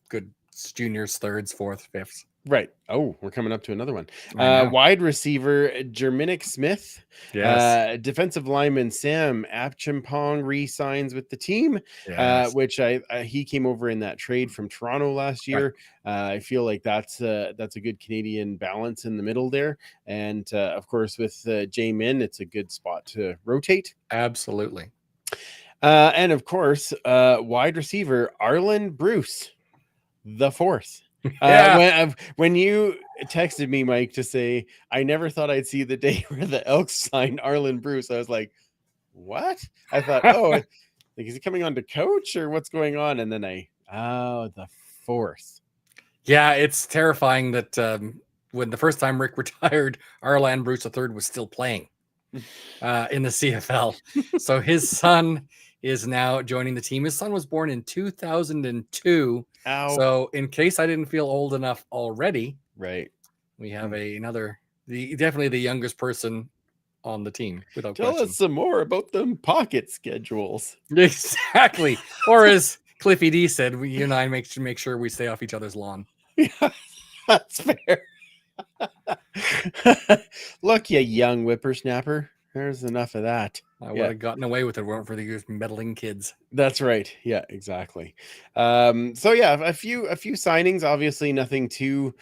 good juniors, thirds, fourths, fifths. Right. Oh, we're coming up to another one. Wide receiver Jerminic Smith. Yes. Defensive lineman Sam Apchimpong re-signs with the team, which he came over in that trade from Toronto last year. Right. I feel like that's a good Canadian balance in the middle there. And of course, with J-Min, it's a good spot to rotate. Absolutely. And of course, wide receiver Arlen Bruce, the fourth. When you texted me, Mike, to say I never thought I'd see the day where the Elks signed Arlen Bruce, I was like, what? I thought, like, is he coming on to coach or what's going on? And then the fourth. Yeah, it's terrifying that when the first time Rick retired, Arlen Bruce III was still playing in the CFL. So his son is now joining the team. His son was born in 2002. Ow. So in case I didn't feel old enough already, right, We have definitely the youngest person on the team, without Tell question. us some more about them pocket schedules. Exactly. Or as Cliffy D said, you and I make sure we stay off each other's lawn. Yeah, that's fair. Look, you young whippersnapper. There's enough of that. I would have gotten away with it weren't for these meddling kids. That's right. Yeah, exactly. So yeah, a few signings. Obviously, nothing too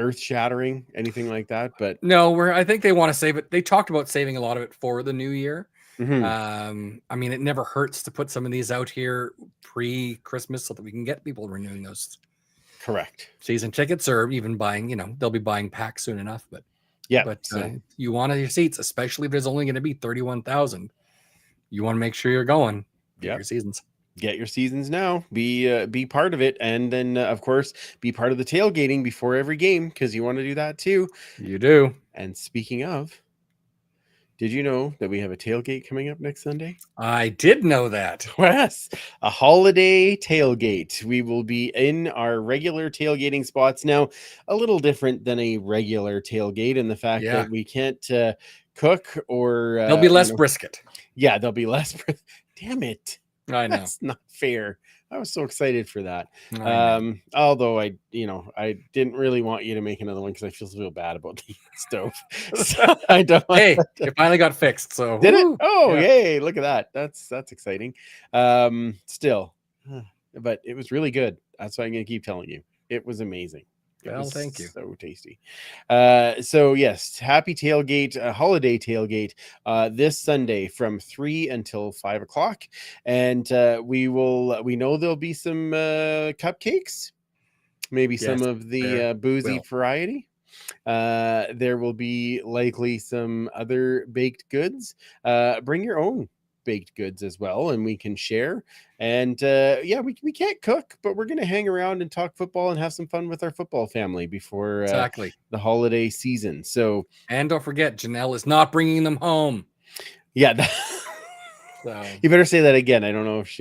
earth-shattering, anything like that. But No, I think they want to save it. They talked about saving a lot of it for the new year. mhm, I mean, it never hurts to put some of these out here pre-Christmas so that we can get people renewing those correct. season tickets, or even buying. They'll be buying packs soon enough. But Yeah. you want your seats, especially if there's only going to be 31,000. You want to make sure you're going. Get your seasons. Get your seasons now. Be part of it, and then of course be part of the tailgating before every game, because you want to do that too. You do. And speaking of, did you know that we have a tailgate coming up next Sunday? I did know that. Yes, a holiday tailgate. We will be in our regular tailgating spots now. A little different than a regular tailgate in the fact that we can't cook or there'll be less brisket. Yeah, there'll be less. Damn it. I know. That's not fair. I was so excited for that. I Although I didn't really want you to make another one because I feel bad about the stove. So I don't. Hey, it finally got fixed. So did it? Oh, yay! Look at that. That's exciting. Still, but it was really good. That's why I'm gonna keep telling you. It was amazing. Well, thank you. So tasty. So yes, happy tailgate, holiday tailgate, this Sunday from 3 until 5 o'clock, and we know there'll be some cupcakes, maybe some of the boozy variety. There will be likely some other baked goods. Bring your own baked goods as well, and we can share. And we can't cook, but we're gonna hang around and talk football and have some fun with our football family before the holiday season. So, and don't forget, Janelle is not bringing them home. Yeah, so you better say that again. I don't know if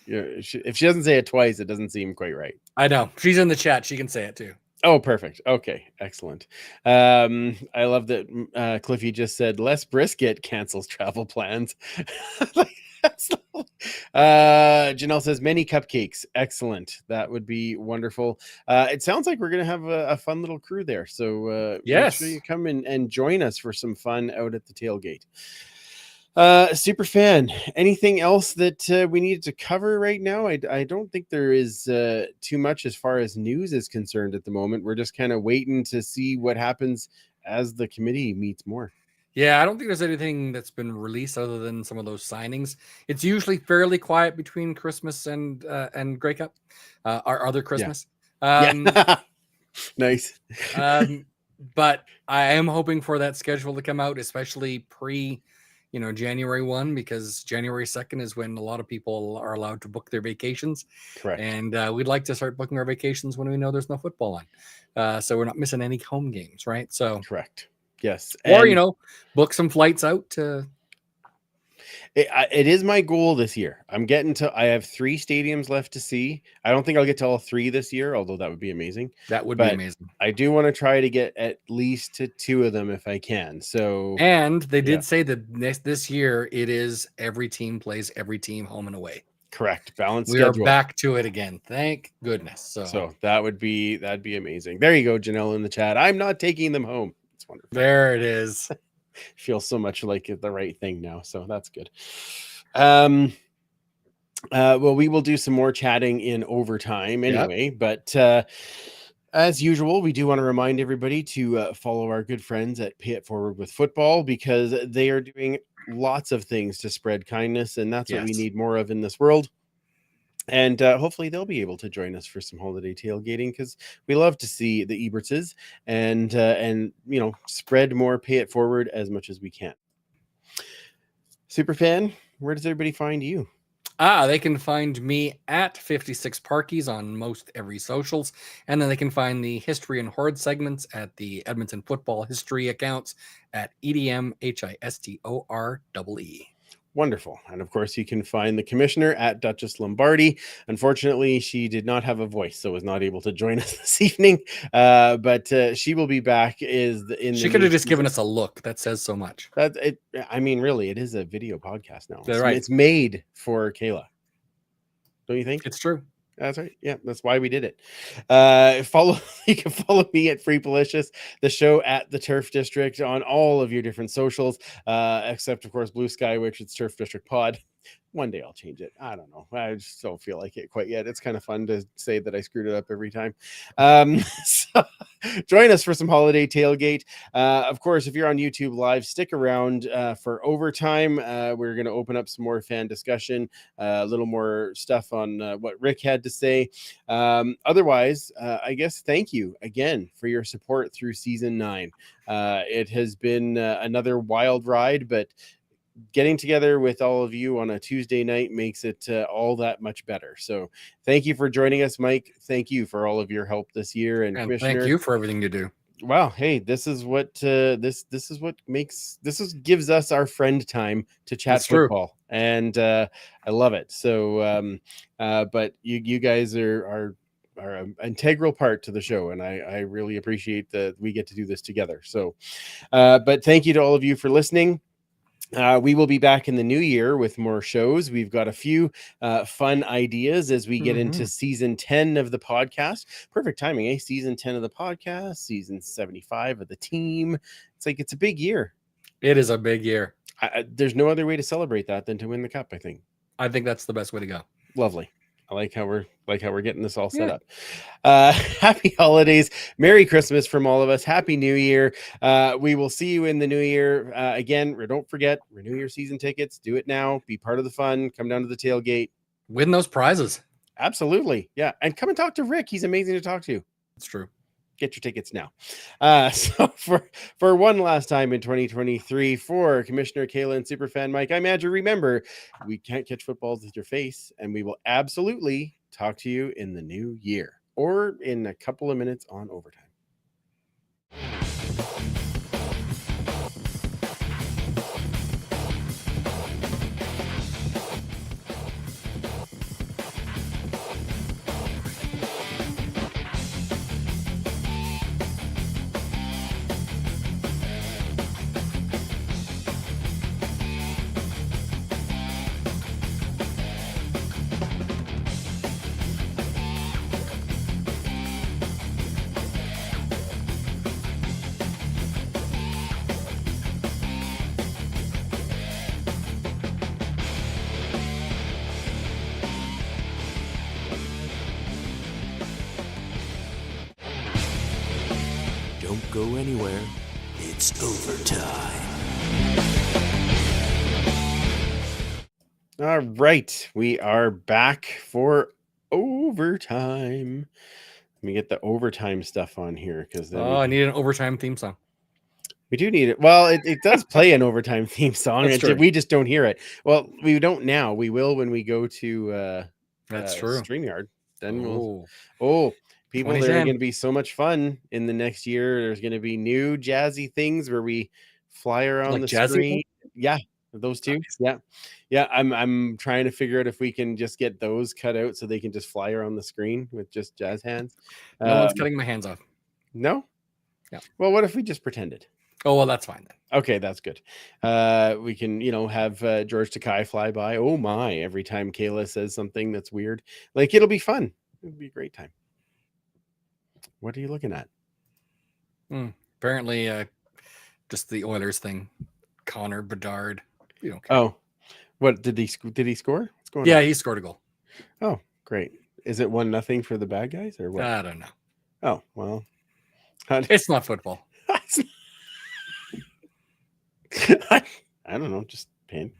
if she doesn't say it twice, it doesn't seem quite right. I know, she's in the chat. She can say it too. Oh, perfect. Okay, excellent. I love that Cliffy just said less brisket cancels travel plans. Janelle says many cupcakes. Excellent. That would be wonderful. It sounds like we're gonna have a fun little crew there. So yes, make sure you come and join us for some fun out at the tailgate. Super fan, anything else that we needed to cover right now? I don't think there is too much as far as news is concerned at the moment. We're just kind of waiting to see what happens as the committee meets more. Yeah, I don't think there's anything that's been released other than some of those signings. It's usually fairly quiet between Christmas and Grey Cup, our other Christmas. Nice. But I am hoping for that schedule to come out, especially pre January 1, because January 2nd is when a lot of people are allowed to book their vacations. Correct. And we'd like to start booking our vacations when we know there's no football on. So we're not missing any home games, right? So correct. Yes. Or, book some flights out to. It is my goal this year. I have 3 stadiums left to see. I don't think I'll get to all 3 this year, although that would be amazing. That would be amazing. I do want to try to get at least to 2 of them if I can. So, and they did say that this year it is every team plays every team home and away. Correct. Balanced we schedule. Are back to it again. Thank goodness. So that'd be amazing. There you go, Janelle in the chat. I'm not taking them home. It's wonderful. There it is. Feels so much like the right thing now, so that's good. Well, we will do some more chatting in overtime anyway, but as usual, we do want to remind everybody to follow our good friends at Pay It Forward with Football, because they are doing lots of things to spread kindness, and that's what we need more of in this world. And hopefully they'll be able to join us for some holiday tailgating, because we love to see the Ebertses and spread more Pay It Forward as much as we can. Superfan, where does everybody find you? They can find me at 56 Parkies on most every socials, and then they can find the History and Horde segments at the Edmonton Football History accounts at EDMHISTOREE. Wonderful. And of course, you can find the commissioner at Duchess Lombardi. Unfortunately, she did not have a voice, so was not able to join us this evening. But she will be back. She could have just given us a look. That says so much. I mean, really, it is a video podcast now. Right. It's made for Kayla. Don't you think? It's true. That's right. Yeah, that's why we did it. You can follow me at Free Policious, the show at the Turf District on all of your different socials, except of course Blue Sky, which it's Turf District Pod. One day I'll change it. I don't know. I just don't feel like it quite yet. It's kind of fun to say that I screwed it up every time. So join us for some holiday tailgate. Of course, if you're on YouTube Live, stick around for overtime. We're going to open up some more fan discussion, a little more stuff on what Rick had to say. Otherwise, I guess thank you again for your support through season 9. It has been another wild ride, but getting together with all of you on a Tuesday night makes it all that much better. So thank you for joining us, Mike. Thank you for all of your help this year. And thank you for everything you do. Wow. Hey, this is what this is what gives us our friend time to chat That's football. True. And I love it. So but you guys are an integral part to the show, and I really appreciate that we get to do this together. So but thank you to all of you for listening. We will be back in the new year with more shows. We've got a few fun ideas as we get into season 10 of the podcast. Perfect timing, eh? Season 10 of the podcast, season 75 of the team. It's like it's a big year. It is a big year. There's no other way to celebrate that than to win the cup, I think. I think that's the best way to go. Lovely. I like how we're getting this all set up. Happy holidays. Merry Christmas from all of us. Happy New Year. We will see you in the new year. Again, don't forget, renew your season tickets. Do it now. Be part of the fun. Come down to the tailgate. Win those prizes. Absolutely. Yeah. And come and talk to Rick. He's amazing to talk to. It's true. Get your tickets now. So for one last time in 2023, for Commissioner Kayla and Superfan Mike, I'm Andrew. Remember, we can't catch footballs with your face, and we will absolutely talk to you in the new year or in a couple of minutes on overtime. Don't go anywhere. It's overtime. All right. We are back for overtime. Let me get the overtime stuff on here because I need an overtime theme song. We do need it. Well, it does play an overtime theme song. We just don't hear it. Well, we don't now. We will when we go to That's true. StreamYard. Then people, 2010. there are going to be so much fun in the next year. There's going to be new jazzy things where we fly around Like the jazzy screen. things? Yeah, those two. Nice. Yeah. I'm trying to figure out if we can just get those cut out so they can just fly around the screen with just jazz hands. No one's cutting my hands off. No? Yeah. Well, what if we just pretended? Oh, well, that's fine then. Okay, that's good. We can, have George Takei fly by. Oh my, every time Kayla says something that's weird. Like, it'll be fun. It'll be a great time. What are you looking at? Apparently, just the Oilers thing. Connor Bedard. You don't care. Oh, what did he score? What's going on? Yeah, he scored a goal. Oh, great. Is it 1-0 for the bad guys or what? I don't know. Oh, well. It's not football. I don't know. Just paying.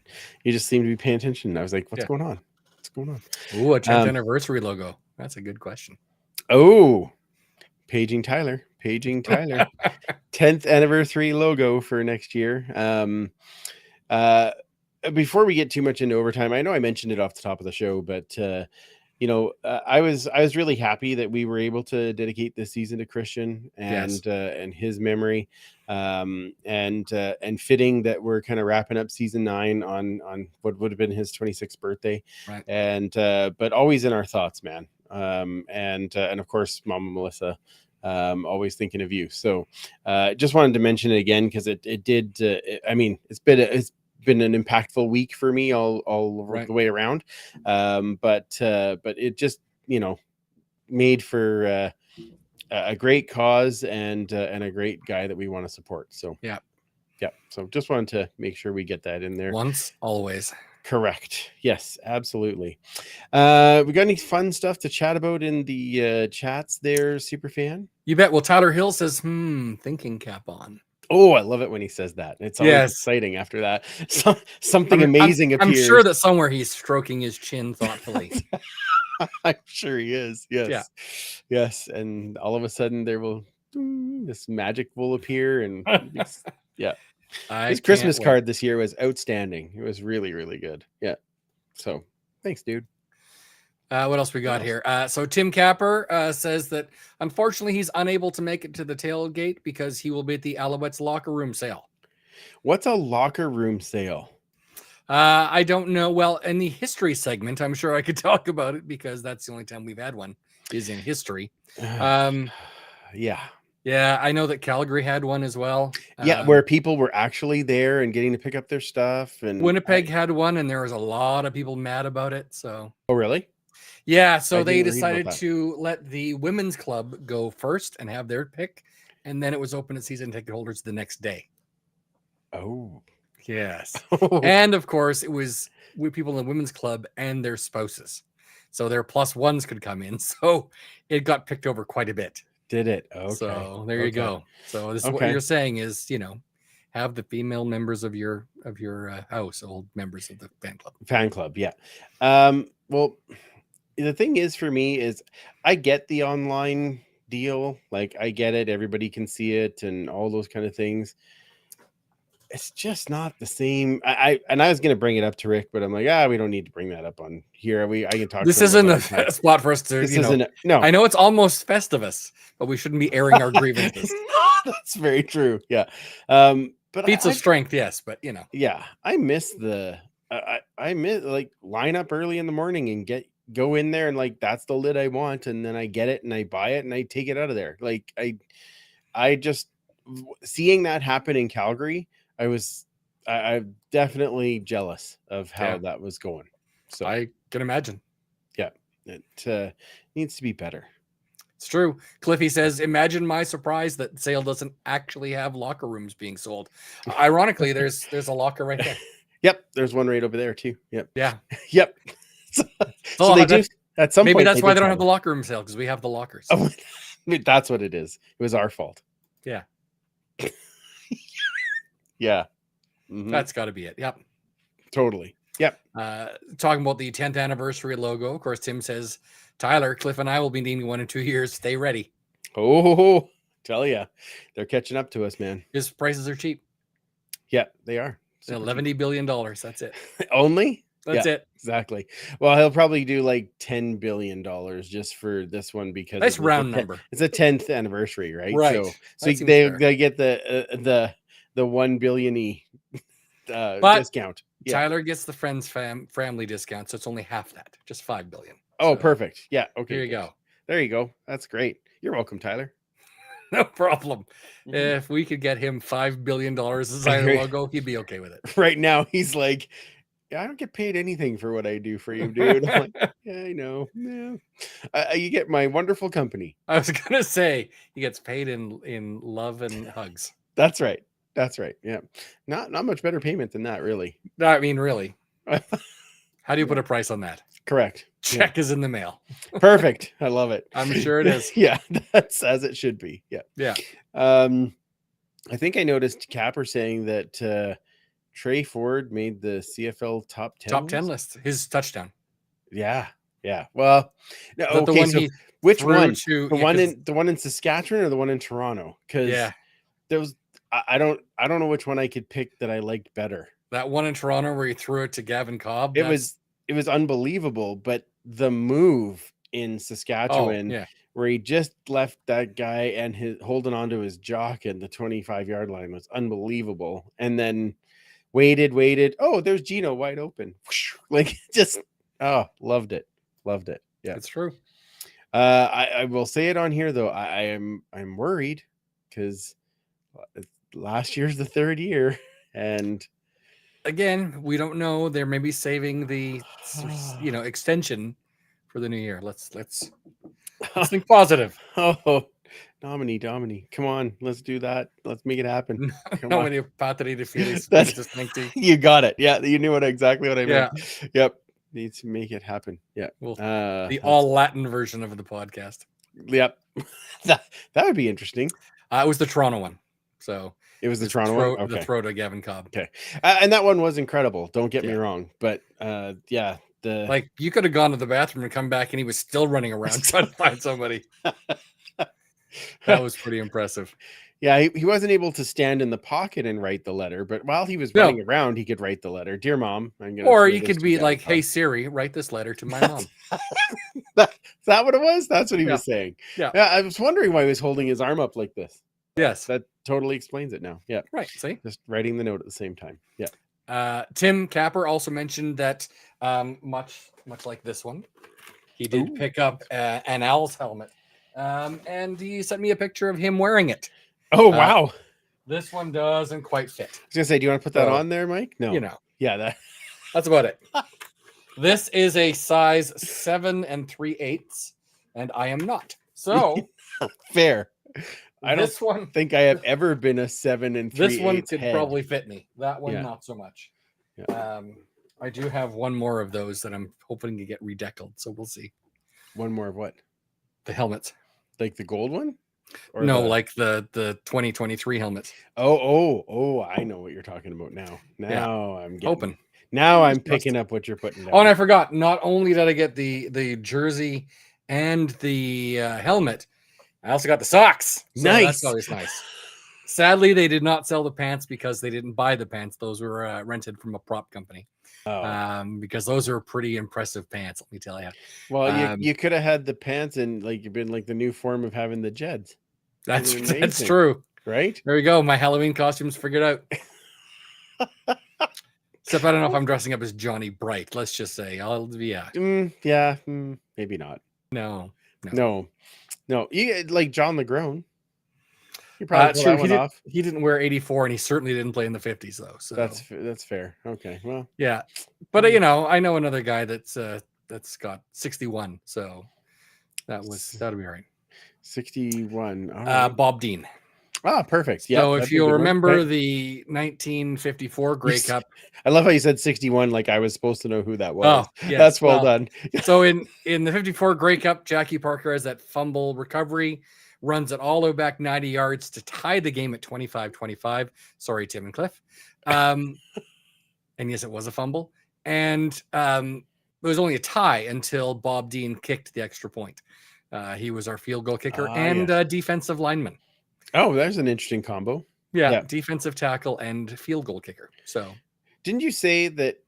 You just seem to be paying attention. I was like, what's going on? What's going on? Ooh, a 10th anniversary logo. That's a good question. Oh, paging Tyler. 10th anniversary logo for next year. Before we get too much into overtime, I know I mentioned it off the top of the show, but I was really happy that we were able to dedicate this season to Christian and his memory. And fitting that we're kind of wrapping up season 9 on what would have been his 26th birthday. Right. And but always in our thoughts, man. And of course, Mama Melissa, always thinking of you. So just wanted to mention it again because it did. I mean, it's been an impactful week for me all Right. the way around. But it just, you know, made for a great cause and a great guy that we want to support. So Yeah. So just wanted to make sure we get that in there. Once, always. Correct. Yes, absolutely. We got any fun stuff to chat about in the chats there, Superfan? You bet. Well, Tyler Hill says, thinking cap on. Oh, I love it when he says that. It's always Yes. exciting after that. Something amazing I'm appears. sure that somewhere he's stroking his chin thoughtfully. I'm sure he is. Yes. Yeah. Yes. And all of a sudden this magic will appear. And yeah. His Christmas card this year was outstanding. It was really, really good. Yeah. So thanks, dude. What else we got here? So Tim Capper says that unfortunately he's unable to make it to the tailgate because he will be at the Alouettes locker room sale. What's a locker room sale? I don't know. Well, in the history segment, I'm sure I could talk about it because that's the only time we've had one is in history. Yeah. Yeah, I know that Calgary had one as well. Yeah, where people were actually there and getting to pick up their stuff. And Winnipeg had one, and there was a lot of people mad about it. So, oh, really? Yeah, so they didn't read about decided that. to let the women's club go first and have their pick, and then it was open to season ticket holders the next day. Oh, Yes. And of course, it was with people in the women's club and their spouses. So their plus ones could come in. So it got picked over quite a bit. Did it? Okay. So there you go. So this is what Okay. you're saying is, you know, have the female members of your household members of the fan club. Yeah. Well, the thing is for me is I get the online deal. Like I get it. Everybody can see it and all those kind of things. It's just not the same. I was going to bring it up to Rick, but I'm like, we don't need to bring that up on here. I can talk. This isn't a spot for us to, no. I know it's almost Festivus, but we shouldn't be airing our grievances. That's very true. Yeah. But Feats of strength, yes, but you know. Yeah, I miss I miss like line up early in the morning and go in there and like that's the lid I want, and then I get it and I buy it and I take it out of there. Like I just seeing that happen in Calgary, I'm definitely jealous of how that was going. So I can imagine. Yeah, it needs to be better. It's true. Cliffy says, imagine my surprise that Sale doesn't actually have locker rooms being sold. Ironically, there's a locker right there. Yep, there's one right over there too. Yep. Yeah. Yep. So they do at some point. Maybe that's why they don't have the locker room sale because we have the lockers. Oh, that's what it is. It was our fault. Yeah. Yeah. Mm-hmm. That's got to be it. Yep. Totally. Yep. Talking about the 10th anniversary logo. Of course, Tim says, Tyler, Cliff, and I will be needing one in 2 years. Stay ready. Oh, tell ya. They're catching up to us, man. His prices are cheap. Yeah, they are. $11 billion. That's it. Only? That's it. Exactly. Well, he'll probably do like $10 billion just for this one because nice round number. It's a 10th anniversary, right? Right. So they get the 1 billion discount. Yeah. Tyler gets the friends family discount, so it's only half that, just $5 billion. Oh, perfect. Yeah. Okay. Here you go. There you go. That's great. You're welcome, Tyler. No problem. Mm-hmm. If we could get him $5 billion as a logo, he'd be okay with it. Right now, he's like, I don't get paid anything for what I do for you, dude. I'm like, yeah, I know. Yeah. You get my wonderful company. I was gonna say he gets paid in love and hugs. That's right. That's right. Yeah. Not much better payment than that, really. I mean, really. How do you put a price on that? Correct. Check is in the mail. Perfect. I love it. I'm sure it is. Yeah, that's as it should be. Yeah. Yeah. I think I noticed Capper saying that Trey Ford made the CFL top 10 list. His touchdown. Yeah. Yeah. Well, no, okay. So which one? The one in Saskatchewan or the one in Toronto? Because there was I don't know which one I could pick that I liked better. That one in Toronto where he threw it to Gavin Cobb. It was unbelievable, but the move in Saskatchewan where he just left that guy and his holding onto his jock at the 25-yard line was unbelievable. And then waited. Oh, there's Gino wide open. Like just loved it. Yeah, It's true. I will say it on here though. I'm worried because last year's the third year, and Again, we don't know. They're maybe saving the extension for the new year. Let's think positive. oh, Domini, come on, let's do that. Let's make it happen. Come How on. many patri de Felix That's- just think to- You got it. Yeah, you knew exactly what I meant. Yeah. Yep. Need to make it happen. Yeah. Well, the that's- all Latin version of the podcast. Yep. that would be interesting. It was the Toronto one. So It was the it's Toronto one. The Okay. throw to Gavin Cobb. Okay. And that one was incredible. Don't get me Yeah. wrong, but yeah, the Like you could have gone to the bathroom and come back and he was still running around trying to find somebody. That was pretty impressive. yeah, he wasn't able to stand in the pocket and write the letter, but while he was No. running around, he could write the letter. Dear Mom, I'm gonna. Or throw you this could to be Gavin like, Cobb." "Hey Siri, write this letter to my mom." Is that what it was? That's what he Yeah. was saying. Yeah. I was wondering why he was holding his arm up like this. Yes. That totally explains it now. Yeah. Right. See? Just writing the note at the same time. Yeah. Tim Capper also mentioned that much like this one, he did Ooh. pick up an Owl's helmet, and he sent me a picture of him wearing it. Oh, wow. This one doesn't quite fit. I was going to say, do you want to put that So, on there, Mike? No. You know, Yeah. that's about it. This is a size 7 3/8, and I am not. So Fair. I don't this one, think I have ever been a 7 3/8 this one could head. probably fit me. That one, Yeah. not so much. Yeah. I do have one more of those that I'm hoping to get redeckled. So we'll see. One more of what? The helmets. Like the gold one? Or No, the- like the 2023 helmets. Oh, I know what you're talking about now. Now I'm getting, Hoping. Now I'm Just picking up what you're putting down. Oh, and I forgot. Not only did I get the jersey and the helmet, I also got the socks. So Nice. That's always nice. Sadly, they did not sell the pants because they didn't buy the pants. Those were rented from a prop company. Because those are pretty impressive pants. Let me tell you. Well, you could have had the pants and like you've been like the new form of having the Jeds, That's amazing. that's true. right? There we go. My Halloween costume's figured out. Except I don't know if I'm dressing up as Johnny Bright. Let's just say Maybe not. No. No. You like John LeGrone. You probably pull True. that one off. He didn't wear 84, and he certainly didn't play in the 50s though. So That's fair. Okay. Well, yeah. But I know another guy that's got 61. So that'll be all right. 61. All right. Bob Dean. Perfect. Yeah. So if that'd be a you'll good one. remember Okay. the 1954 Grey Yes. Cup. I love how you said 61 like I was supposed to know who that was. Oh, yes. That's well done. So in the 54 Grey Cup, Jackie Parker has that fumble recovery, runs it all the way back 90 yards to tie the game at 25-25. Sorry, Tim and Cliff. And yes, it was a fumble. And it was only a tie until Bob Dean kicked the extra point. He was our field goal kicker and defensive lineman. Oh, there's an interesting combo. Yeah, defensive tackle and field goal kicker. So Didn't you say that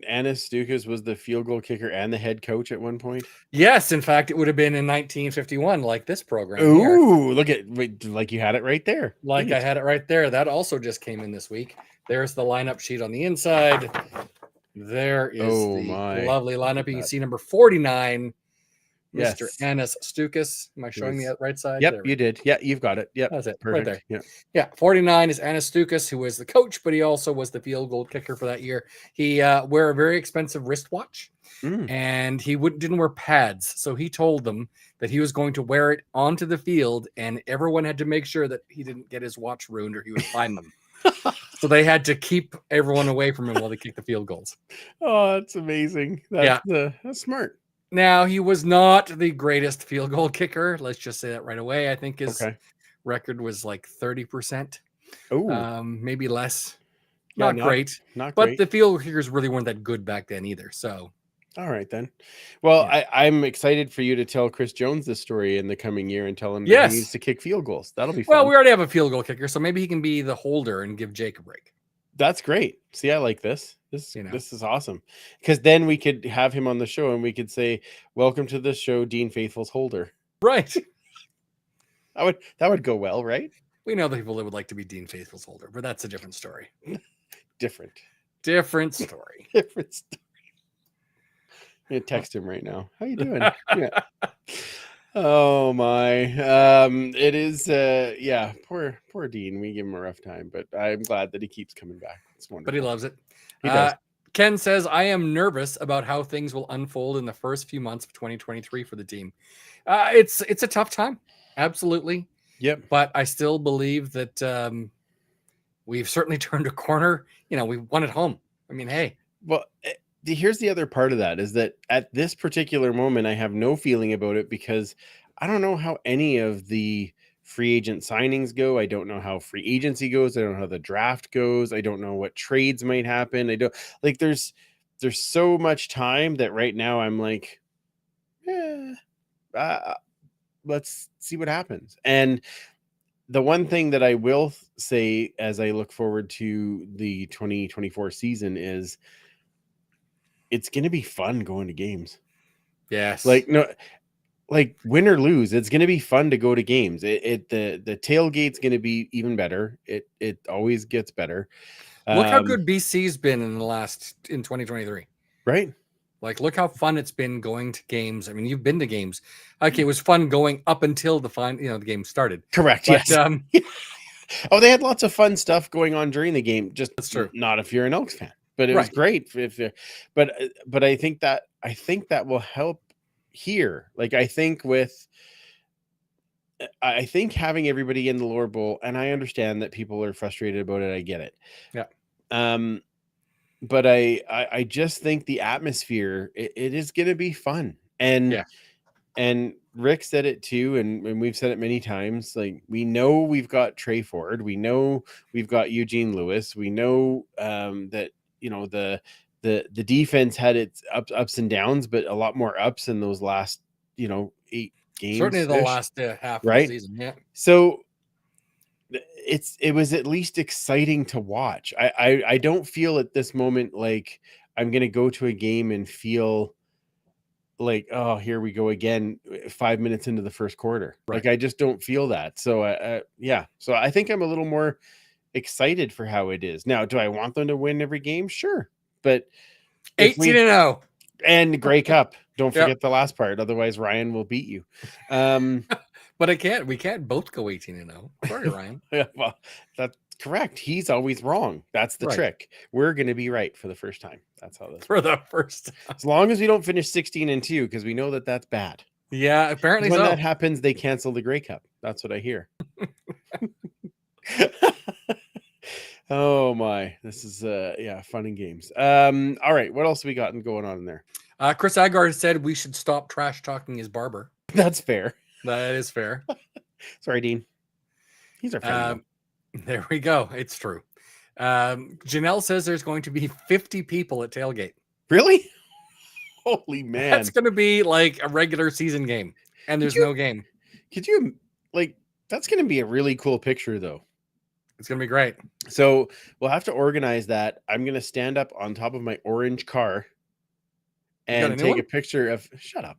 Anis Stukas was the field goal kicker and the head coach at one point? yes, in fact, it would have been in 1951, like this program. here. Ooh, like you had it right there. Like Neat. I had it right there. That also just came in this week. There's the lineup sheet on the inside. There is the my. lovely lineup. You can That- see number 49, Yes. Mr. Anis Stukas. Am I showing me Yes. at right side? Yep, There we you did. Yeah, you've got it. Yep. That's it, Perfect. right there. Yeah. Yeah, 49 is Anis Stukas, who was the coach, but he also was the field goal kicker for that year. He wear a very expensive wristwatch, Mm. and he didn't wear pads. So he told them that he was going to wear it onto the field, and everyone had to make sure that he didn't get his watch ruined or he would find them. So they had to keep everyone away from him while they kicked the field goals. Oh, that's amazing. That's smart. Now, he was not the greatest field goal kicker. Let's just say that right away. I think his record was like 30%, Oh, maybe less. Yeah, Not great. not But great. the field kickers really weren't that good back then either. So All right then. Well, Yeah. I'm excited for you to tell Chris Jones this story in the coming year and tell him that Yes. he needs to kick field goals. That'll be fun. well, we already have a field goal kicker, so maybe he can be the holder and give Jake a break. That's great. See, I like this. This You know. this is awesome. Because then we could have him on the show and we could say, "Welcome to the show, Dean Faithful's holder." Right. That would go well, right? We know the people that would like to be Dean Faithfull's holder, but that's a different story. Different Story. different story. I'm gonna text him right now. How you doing? Yeah. Oh my. It is yeah, poor Dean. We give him a rough time, but I'm glad that he keeps coming back. It's wonderful. But he loves it. He does. Ken says, I am nervous about how things will unfold in the first few months of 2023 for the team. It's a tough time. Absolutely. Yep. But I still believe that we've certainly turned a corner. We won at home. I mean, hey. Well, here's the other part of that is that at this particular moment, I have no feeling about it because I don't know how any of the free agent signings go. I don't know how free agency goes. I don't know how the draft goes. I don't know what trades might happen. I don't like there's so much time that right now I'm like, let's see what happens. And the one thing that I will say as I look forward to the 2024 season is it's going to be fun going to games. Yes. Like win or lose, it's going to be fun to go to games. The tailgate's going to be even better. It always gets better. Look how good BC's been in 2023. Right? Like, look how fun it's been going to games. I mean, you've been to games. Okay, it was fun going up until the game started. Correct. But, yes. Oh, they had lots of fun stuff going on during the game. Just That's true. Not if you're an Elks fan. But it was great. But I think that will help here. Like I think having everybody in the lower bowl, and I understand that people are frustrated about it. I get it. Yeah. But I just think the atmosphere it is going to be fun. And Rick said it too, and we've said it many times. Like we know we've got Trey Ford, we know we've got Eugene Lewis, we know that. The defense had its ups and downs, but a lot more ups in those last 8 games. Certainly the last half right? of the season. Yeah. So it was at least exciting to watch. I don't feel at this moment like I'm going to go to a game and feel like, oh, here we go again 5 minutes into the first quarter. Right. Like I just don't feel that. So yeah. So I think I'm a little more excited for how it is. Now, do I want them to win every game? Sure. But 18-0 and Grey Cup. Don't forget the last part. Otherwise, Ryan will beat you. But we can't both go 18-0. Sorry, Ryan. Yeah, well, that's correct. He's always wrong. That's the trick. We're going to be right for the first time. That's how this for the first time. As long as we don't finish 16-2, because we know that that's bad. Yeah, apparently when that happens, they cancel the Grey Cup. That's what I hear. Oh my, this is fun and games. All right, what else we got going on in there? Chris Agar said we should stop trash talking his barber. That's fair. That is fair. Sorry, Dean. He's our friend. There we go. It's true. Janelle says there's going to be 50 people at tailgate. Really? Holy man. That's going to be like a regular season game, and there's no game. Could you that's going to be a really cool picture though. It's going to be great. So we'll have to organize that. I'm going to stand up on top of my orange car and take a picture of, shut up.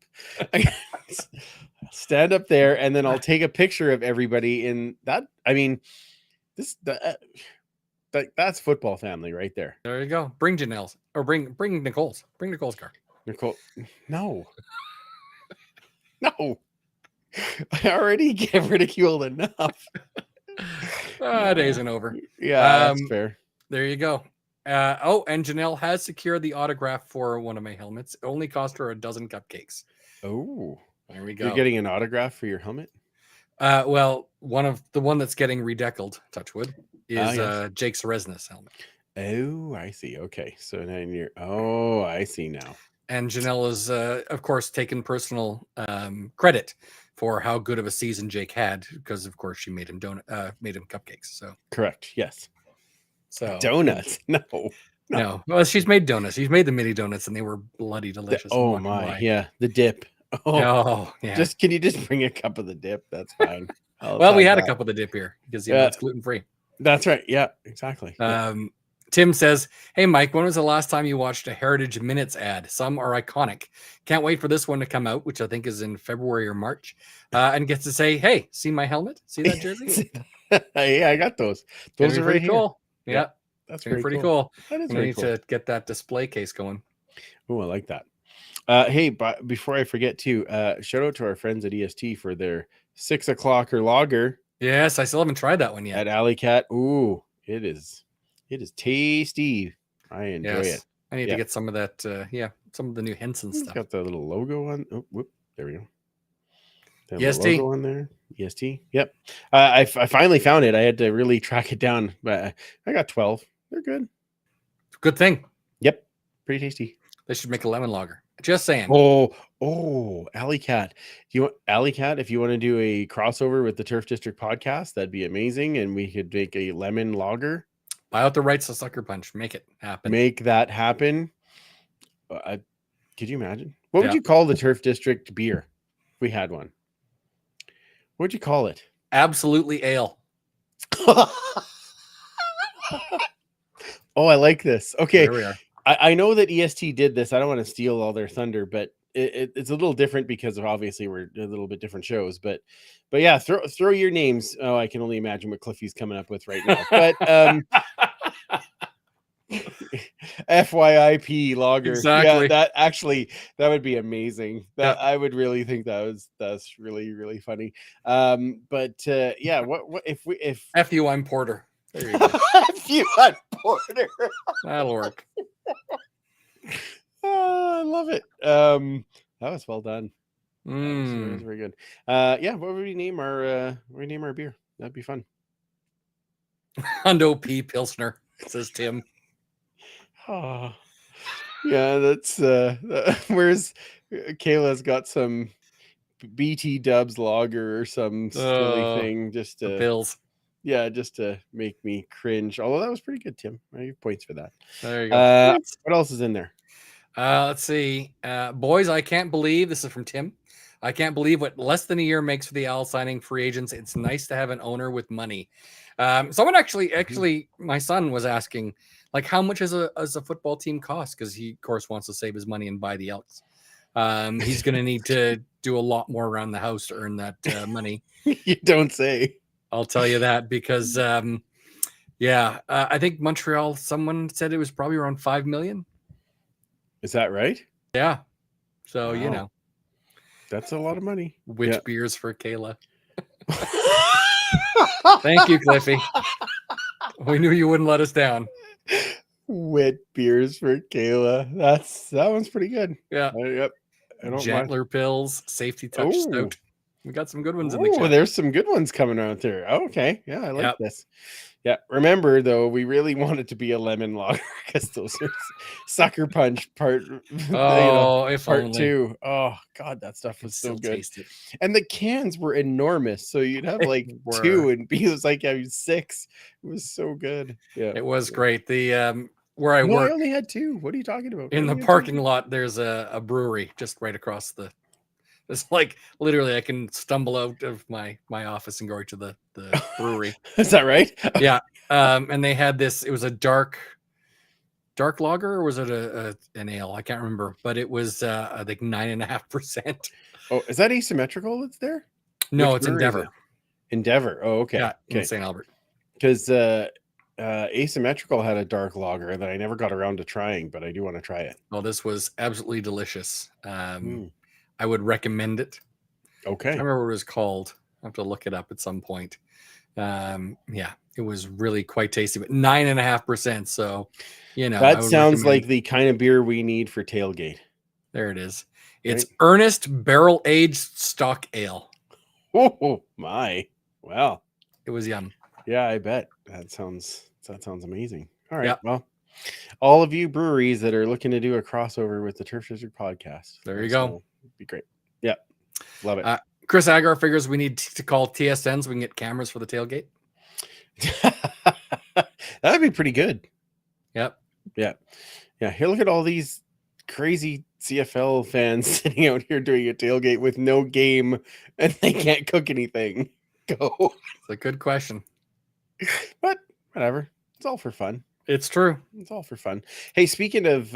Stand up there. And then I'll take a picture of everybody in that. I mean, that's football family right there. There you go. Bring Janelle's or bring Nicole's. Bring Nicole's car. Nicole. No. No. I already get ridiculed enough. It isn't over. Yeah, that's fair. There you go. And Janelle has secured the autograph for one of my helmets. It only cost her a dozen cupcakes. Oh, there we go. You're getting an autograph for your helmet? Well, one that's getting redeckled, touchwood, is yes. Jake Seresna's helmet. Oh, I see. Okay. So now I see now. And Janelle is, of course, taken personal credit for how good of a season Jake had, because of course she made him cupcakes. So correct, yes. So donuts, no. Well, she's made donuts. She's made the mini donuts, and they were bloody delicious. Oh my, yeah, the dip. Oh yeah. Can you just bring a cup of the dip? That's fine. Well, we had a cup of the dip here because it's gluten free. That's right. Yeah, exactly. Tim says, "Hey Mike, when was the last time you watched a Heritage Minutes ad? Some are iconic. Can't wait for this one to come out, which I think is in February or March." And gets to say, "Hey, see my helmet? See that jersey? Yeah, I got those. Gonna Those be are pretty right cool. here. Yeah, That's gonna be pretty pretty cool. That is I very need cool. to get that display case going." Oh, I like that. Hey, but before I forget to shout out to our friends at EST for their 6 o'clocker lager Yes, I still haven't tried that one yet. at Alley Cat. Ooh, it is tasty. I enjoy Yes, it. I need Yeah. to get some of that. Some of the new Henson It's stuff. got the little logo on. Oh, whoop, there we go. That EST. little logo on there. EST. Yep. I finally found it. I had to really track it down, but I got 12. They're good. Good thing. Yep. Pretty tasty. They should make a lemon lager. Just saying. Oh, Alley Cat. Do you want Alley Cat? If you want to do a crossover with the Turf District podcast, that'd be amazing. And we could make a lemon lager. Buy out the rights to Sucker Punch. Make it happen. Make that happen. Could you imagine? What would Yeah. you call the Turf District beer if we had one? What would you call it? Absolutely ale. Oh, I like this. Okay. There we are. I know that EST did this. I don't want to steal all their thunder, but it's a little different because of obviously we're a little bit different shows. But yeah, throw your names. Oh, I can only imagine what Cliffy's coming up with right now. But FYIP lager. Exactly. Yeah, that would be amazing. I would really think that's really, really funny. But yeah, what if F you, I'm Porter. There you go. if you had Porter? That'll work. Oh, I love it. That was well done. That was very good. Yeah, what would we name our beer? That'd be fun. Hundo P Pilsner, says Tim. Oh, yeah, that's where's Kayla's got some BT Dubs lager or some silly thing just The to pills. just to make me cringe. Although that was pretty good, Tim. I give points for that. There you go. What else is in there? Let's see. Boys, I can't believe this is from Tim. I can't believe what less than a year makes for the Owl signing free agents. It's nice to have an owner with money. Someone actually, my son was asking, like, how much does a football team cost? Because he, of course, wants to save his money and buy the Elks. He's going to need to do a lot more around the house to earn that money. You don't say. I'll tell you that because, I think Montreal, someone said it was probably around $5 million. Is that right? Yeah. So, Wow. you know. That's a lot of money. Which beers for Kayla? Thank you, Cliffy. We knew you wouldn't let us down. Wet beers for Kayla. That one's pretty good. Yeah. Yep. I don't mind. Gentler pills, safety touch Ooh. stout. We got some good ones in the Oh, chat. there's some good ones coming out there. Oh, okay. Yeah, I like Yep. this. Yeah. Remember, though, we really want it to be a lemon lager because those are Sucker Punch part. Oh, if part only. 2. Oh God, that stuff was so Still good. taste it. And the cans were enormous, so you'd have like were. 2 and B was like having 6. It was so good. Yeah, It was great. The where I No, I work only had 2. What are you talking about? in I the only had 2. parking lot, there's a brewery just right across the. It's like literally I can stumble out of my office and go right to the brewery. Is that right? Yeah. And they had this, it was a dark lager, or was it an ale? I can't remember, but it was I think 9.5%. Oh, is that asymmetrical that's there? No, Which it's brewery is Endeavor. it? Endeavor. Oh, okay. Yeah, in Okay. St. Albert. Because asymmetrical had a dark lager that I never got around to trying, but I do want to try it. Well, this was absolutely delicious. I would recommend it. Okay. I remember what it was called. I have to look it up at some point. It was really quite tasty, but 9.5%. So, you know, That sounds like the kind of beer we need for tailgate. There it is. It's Right. Ernest Barrel Aged Stock Ale. Oh my! Wow. It was yum. Yeah, I bet that sounds amazing. All right. Yeah. Well, all of you breweries that are looking to do a crossover with the Turf District podcast, There you go. It'd be great. Yeah, love it. Chris Agar figures we need to call TSN so we can get cameras for the tailgate. That'd be pretty good. Yep. Yeah. Here, look at all these crazy CFL fans sitting out here doing a tailgate with no game, and they can't cook anything. Go. It's a good question. But whatever. It's all for fun. It's true. It's all for fun. Hey, speaking of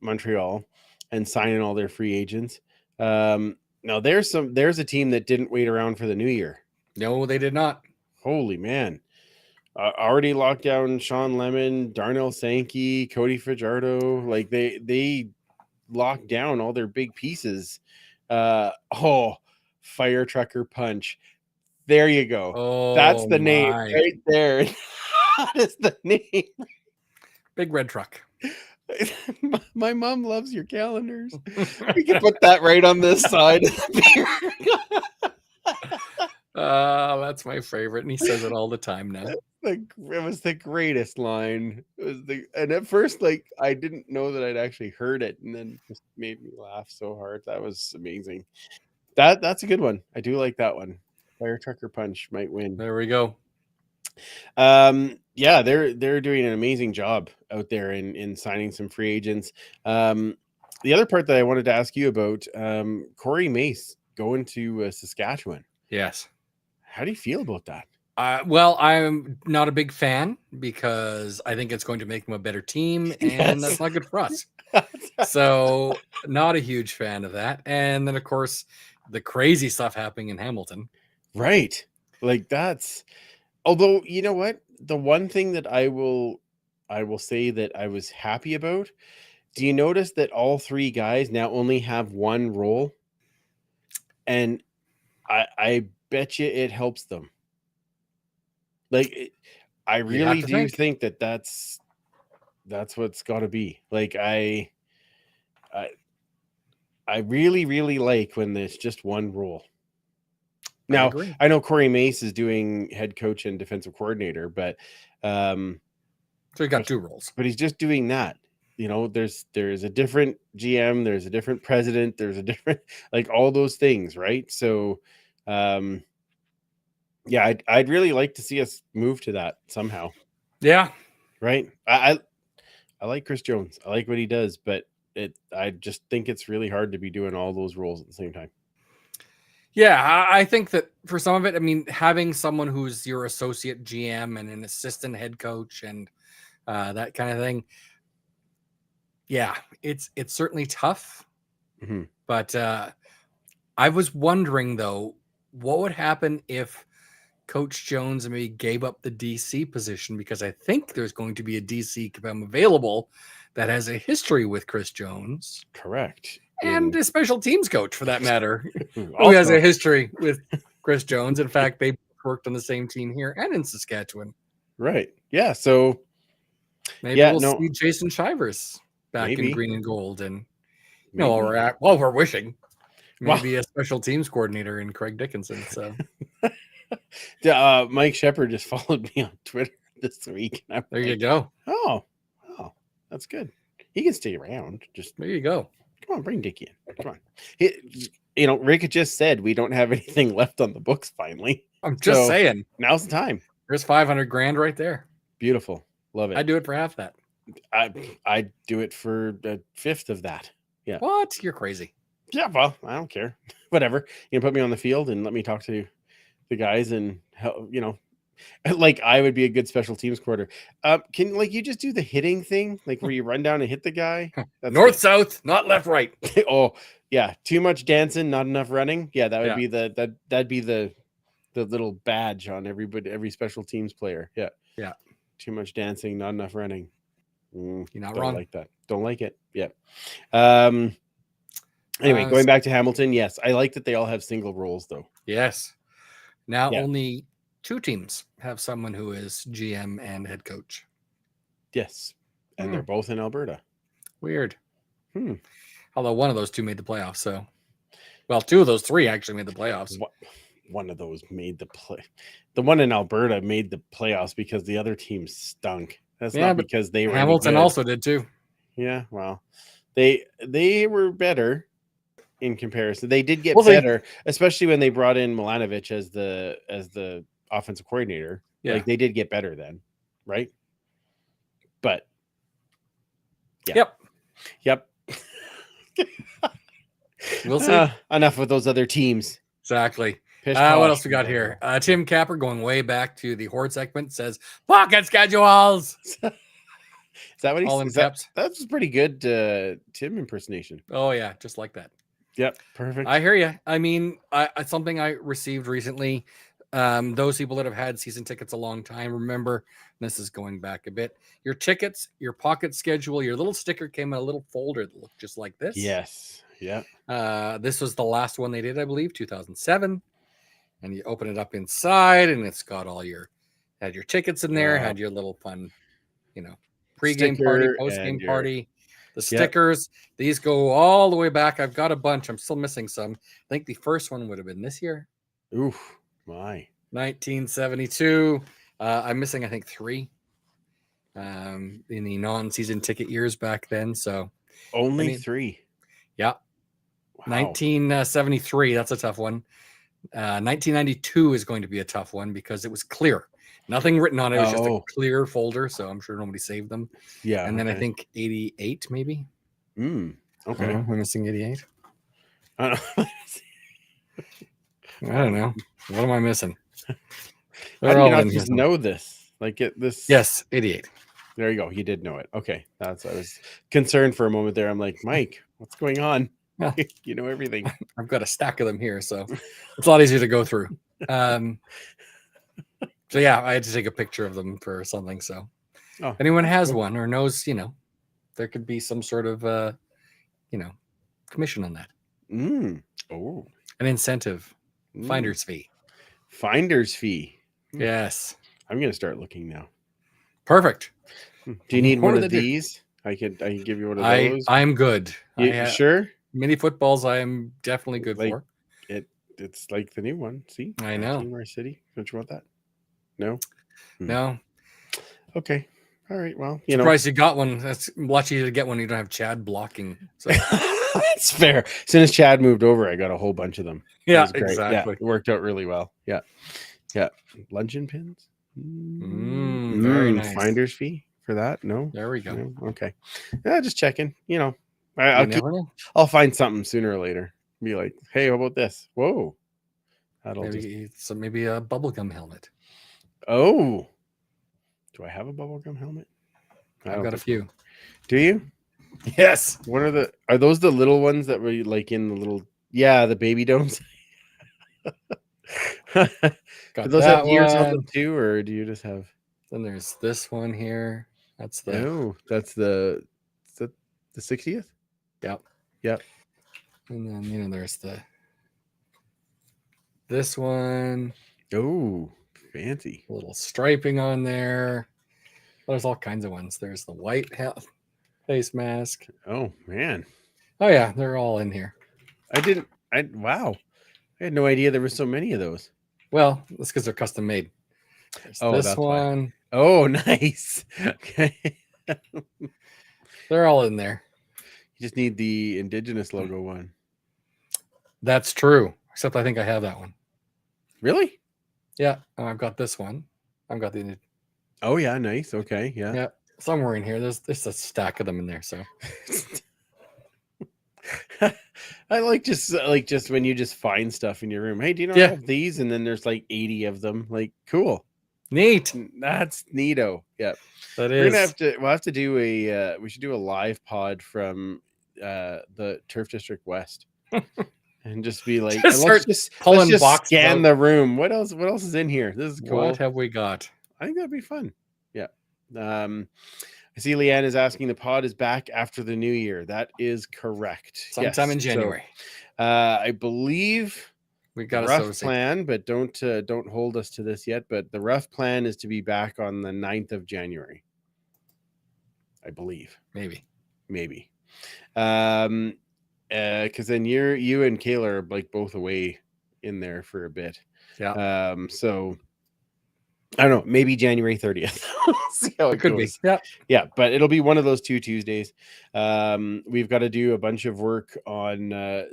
Montreal and signing all their free agents, now there's a team that didn't wait around for the new year. No, they did not. Holy man. Already locked down Sean Lemon, Darnell Sankey, Cody Fajardo. Like they locked down all their big pieces. Fire Trucker Punch. There you go. Oh, that's the name my. right there. That is the name. Big red truck. My mom loves your calendars. We can put that right on this side. That's my favorite, and he says it all the time now. It was the greatest line. And at first, like, I didn't know that I'd actually heard it, and then it just made me laugh so hard. That was amazing. That's a good one. I do like that one. Fire Trucker Punch might win. There we go. Yeah, they're doing an amazing job out there in signing some free agents. The other part that I wanted to ask you about, Corey Mace going to Saskatchewan. Yes. How do you feel about that? Well, I'm not a big fan because I think it's going to make them a better team, and that's not good for us. So, not a huge fan of that. And then, of course, the crazy stuff happening in Hamilton. Right. Like that's, although, you know what? The one thing that I will say that I was happy about, do you notice that all three guys now only have one role? And I bet you it helps them. Like, I really do think that that's what's got to be. Like, I really, really like when there's just one role. Now, I know Corey Mace is doing head coach and defensive coordinator, but so he got two roles. But he's just doing that. You know, there's a different GM, there's a different president, there's a different, like, all those things, right? So, yeah, I'd really like to see us move to that somehow. Yeah. Right. I like Chris Jones. I like what he does, but I just think it's really hard to be doing all those roles at the same time. Yeah, I think that for some of it, I mean, having someone who's your associate GM and an assistant head coach and that kind of thing, yeah, it's certainly tough. Mm-hmm. But I was wondering, though, what would happen if Coach Jones maybe gave up the DC position, because I think there's going to be a DC become available that has a history with Chris Jones. Correct. And a special teams coach, for that matter, who has a history with Chris Jones. In fact, they worked on the same team here and in Saskatchewan. Right. Yeah. So maybe we'll see Jason Shivers back in green and gold. And you know, while we're wishing, maybe a special teams coordinator in Craig Dickinson. So Mike Shepard just followed me on Twitter this week. And there you go. Oh, that's good. He can stay around. Just there you go. Come on, bring Dickie in. Come on. Rick just said we don't have anything left on the books finally. I'm just saying. Now's the time. There's $500,000 right there. Beautiful. Love it. I'd do it for half that. I'd do it for a fifth of that. Yeah. What? You're crazy. Yeah, well, I don't care. Whatever. You can put me on the field and let me talk to the guys and help, like I would be a good special teams quarter. Can you just do the hitting thing, like where you run down and hit the guy? North, south, not left, right. Oh yeah, too much dancing, not enough running. Yeah, that would be that'd be the little badge on every special teams player. Yeah, yeah. Too much dancing, not enough running. You're not don't wrong. Like that. Don't like it. Yeah. Anyway, going back to Hamilton, yes, I like that they all have single roles though. Yes. Now only 2 teams have someone who is GM and head coach. Yes. And they're both in Alberta. Weird. Although one of those 2 made the playoffs. So, well, 2 of those 3 actually made the playoffs. One of those made the play. The one in Alberta made the playoffs because the other team stunk. That's not because they were. Hamilton also did too. Yeah. Well, they were better in comparison. They did get better, especially when they brought in Milanovic as the offensive coordinator. Yeah. Like they did get better then, right? But yeah. Yep. We'll see. Enough with those other teams. Exactly. What else we got here? Tim Capper, going way back to the Horde segment, says pocket schedules. Is that what All in is that? caps. That's pretty good Tim impersonation. Oh yeah, just like that. Yep, perfect. I hear you. I mean, something I received recently. Those people that have had season tickets a long time remember. This is going back a bit. Your tickets, your pocket schedule, your little sticker came in a little folder that looked just like this. Yes. Yeah. This was the last one they did, I believe, 2007. And you open it up inside, and it's got all had your tickets in there, had your little fun, pre-game party, Sticker post-game and your- party, the stickers. These go all the way back. I've got a bunch. I'm still missing some. I think the first one would have been this year, Oof, my. 1972. I'm missing, I think, 3 in the non-season ticket years back then. So Only 3. yeah. Wow. 1973. That's a tough one. 1992 is going to be a tough one because it was clear. Nothing written on it. It was just a clear folder. So I'm sure nobody saved them. Yeah. And then I think 88, maybe. Okay. We're missing 88. I don't know. I don't know. What am I missing? How do you not just know this? Like this? Yes, 88. There you go. You did know it. Okay. I was concerned for a moment there. I'm like, Mike, what's going on? Well, you know everything. I've got a stack of them here, so it's a lot easier to go through. So yeah, I had to take a picture of them for something. So if anyone has one or knows, there could be some sort of, commission on that. Oh, an incentive, finder's fee. Finder's fee. Yes. I'm going to start looking now. Perfect. Do you need one of these? I can give you one of those. I'm good. You sure? Mini footballs, I am definitely good for. It's like the new one. See? I know. Team Our City. Don't you want that? No? No. Okay. All right. Well, surprised you got one. That's much easier to get when you don't have Chad blocking. So that's fair. As soon as Chad moved over, I got a whole bunch of them. Yeah, exactly. Yeah, it worked out really well. Yeah. Yeah. Luncheon pins. Very nice. Finder's fee for that? No. There we go. No? Okay. Yeah, just checking. I'll find something sooner or later. Be like, hey, how about this? Whoa. Maybe a bubblegum helmet. Oh. Do I have a bubblegum helmet? I've got a few. Do you? Yes. What are those the little ones that were like in the little the baby domes? Got do those have ears on them too, or do you just have? Then there's this one here. That's the that's the 60th. Yep. And then there's this one. Oh, fancy. A little striping on there. There's all kinds of ones. There's the white face mask. Oh man. Oh yeah, they're all in here. Wow. I had no idea there were so many of those. Well, that's because they're custom made. There's this one. Why. Oh, nice. Okay. They're all in there. You just need the Indigenous logo one. That's true. Except I think I have that one. Really? Yeah. I've got this one. I've got the. Oh yeah, nice. Okay. Yeah. Yeah. Somewhere in here. There's a stack of them in there. So. I like just when you just find stuff in your room. Hey, do you know I have these? And then there's like 80 of them. Like, cool. Neat. That's neato. Yeah. That We'll have to do we should do a live pod from the Turf District West. And just be like, let's just scan the room. What else is in here? This is cool. What have we got? I think that'd be fun. Yeah. I see Leanne is asking the pod is back after the new year. That is correct. Sometime in January. So, I believe we got a rough plan, but don't hold us to this yet. But the rough plan is to be back on the 9th of January. I believe. Maybe. Because then you and Kayla are like both away in there for a bit. Yeah. So I don't know, maybe January 30th. See how it could goes. be. Yeah, but it'll be one of those 2 Tuesdays. We've got to do a bunch of work on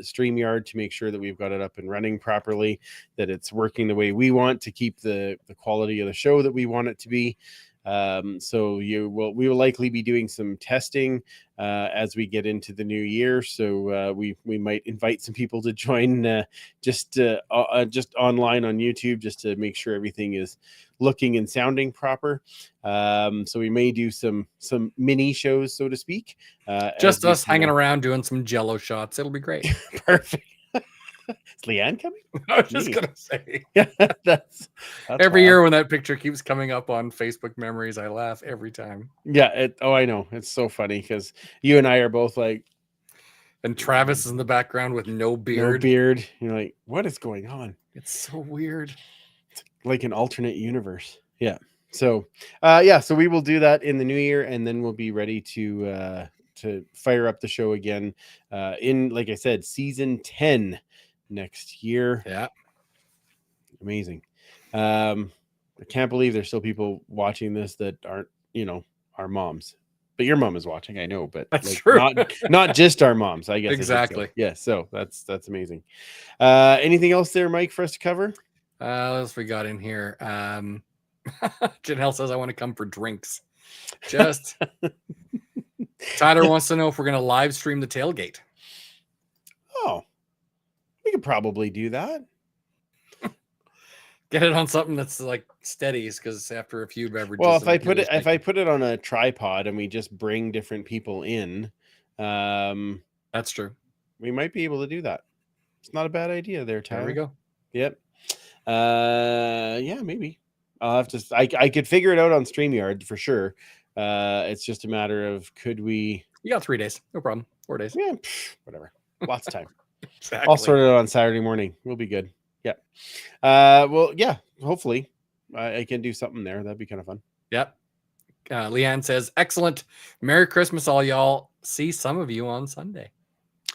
StreamYard to make sure that we've got it up and running properly, that it's working the way we want to keep the quality of the show that we want it to be. So we will likely be doing some testing as we get into the new year. So we might invite some people to join just online on YouTube, just to make sure everything is looking and sounding proper. So we may do some mini shows, so to speak. Just us hanging around doing some Jello shots. It'll be great. Perfect. Is Leanne coming? I was just gonna say. Yeah, that's Every wild. year when that picture keeps coming up on Facebook memories, I laugh every time. Yeah. I know. It's so funny because you and I are both like, and Travis is in the background with no beard. No beard. You're like, what is going on? It's so weird. It's like an alternate universe. Yeah. So, so we will do that in the new year, and then we'll be ready to fire up the show again in, like I said, season 10 next year. Yeah. Amazing. I can't believe there's still people watching this that aren't, our moms. But your mom is watching, I know, but that's true. not just our moms, I guess. Exactly. Yeah, so that's amazing. Anything else there, Mike, for us to cover? What else we got in here? Janelle says I want to come for drinks. Just Tyler wants to know if we're going to live stream the tailgate. Oh, we could probably do that. Get it on something that's like steadies, because after a few beverages. Well, if I put it on a tripod and we just bring different people in, that's true. We might be able to do that. It's not a bad idea there, Tyler. There we go. Yep. Yeah, maybe. I'll have to. I could figure it out on StreamYard for sure. It's just a matter of could we. You got 3 days, no problem. 4 days. Yeah, whatever. Lots of time. Exactly. I'll sort it out on Saturday morning. We'll be good. Yeah. Well, yeah. Hopefully, I can do something there. That'd be kind of fun. Yep. Leanne says, "Excellent. Merry Christmas, all y'all. See some of you on Sunday."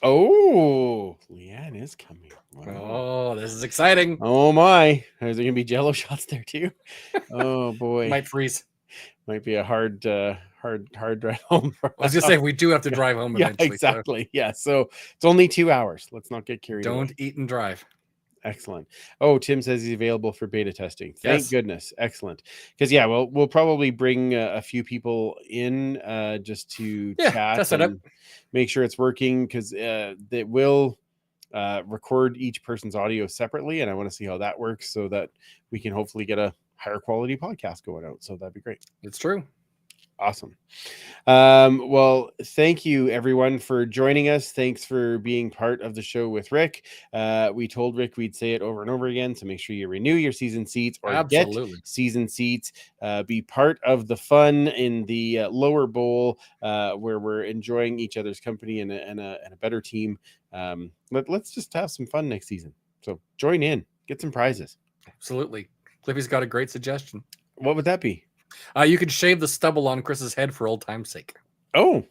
Oh, Leanne is coming. Wow. Oh, this is exciting. Oh my. Is there gonna be Jello shots there too? Oh boy. Might freeze. Might be a hard drive home. I was gonna say we do have to drive home eventually. Yeah, exactly. So. Yeah. So it's only 2 hours. Let's not get carried away. Don't eat and drive. Excellent. Oh, Tim says he's available for beta testing. Thank goodness. Excellent. Because we'll probably bring a few people in just to chat test it and make sure it's working, because they will record each person's audio separately, and I want to see how that works so that we can hopefully get a higher quality podcast going out. So that'd be great. It's true. Awesome. Well, thank you everyone for joining us. Thanks for being part of the show with Rick. We told Rick we'd say it over and over again, so make sure you renew your season seats or get season seats. Be part of the fun in the lower bowl, where we're enjoying each other's company and a better team. Let's just have some fun next season. So join in, get some prizes. Absolutely. Cliffy's got a great suggestion. What would that be? You could shave the stubble on Chris's head for old time's sake. Oh,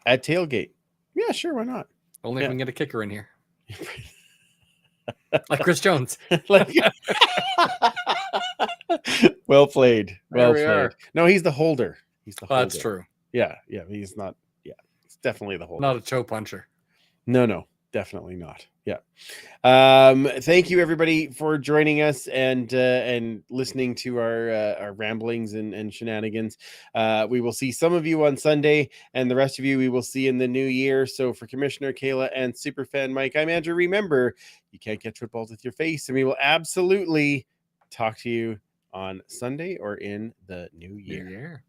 at tailgate. Yeah, sure. Why not? Only if we can get a kicker in here. Like Chris Jones. Well played. Well There we played. are. No, he's the holder. He's the holder. That's true. Yeah. He's not. Yeah, he's definitely the holder. Not a toe puncher. No, definitely not. Yeah. Thank you everybody for joining us and listening to our ramblings and shenanigans. We will see some of you on Sunday, and the rest of you we will see in the new year. So for Commissioner Kayla and Superfan Mike, I'm Andrew. Remember, you can't catch footballs with your face, and we will absolutely talk to you on Sunday or in the new year. New year.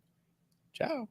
Ciao.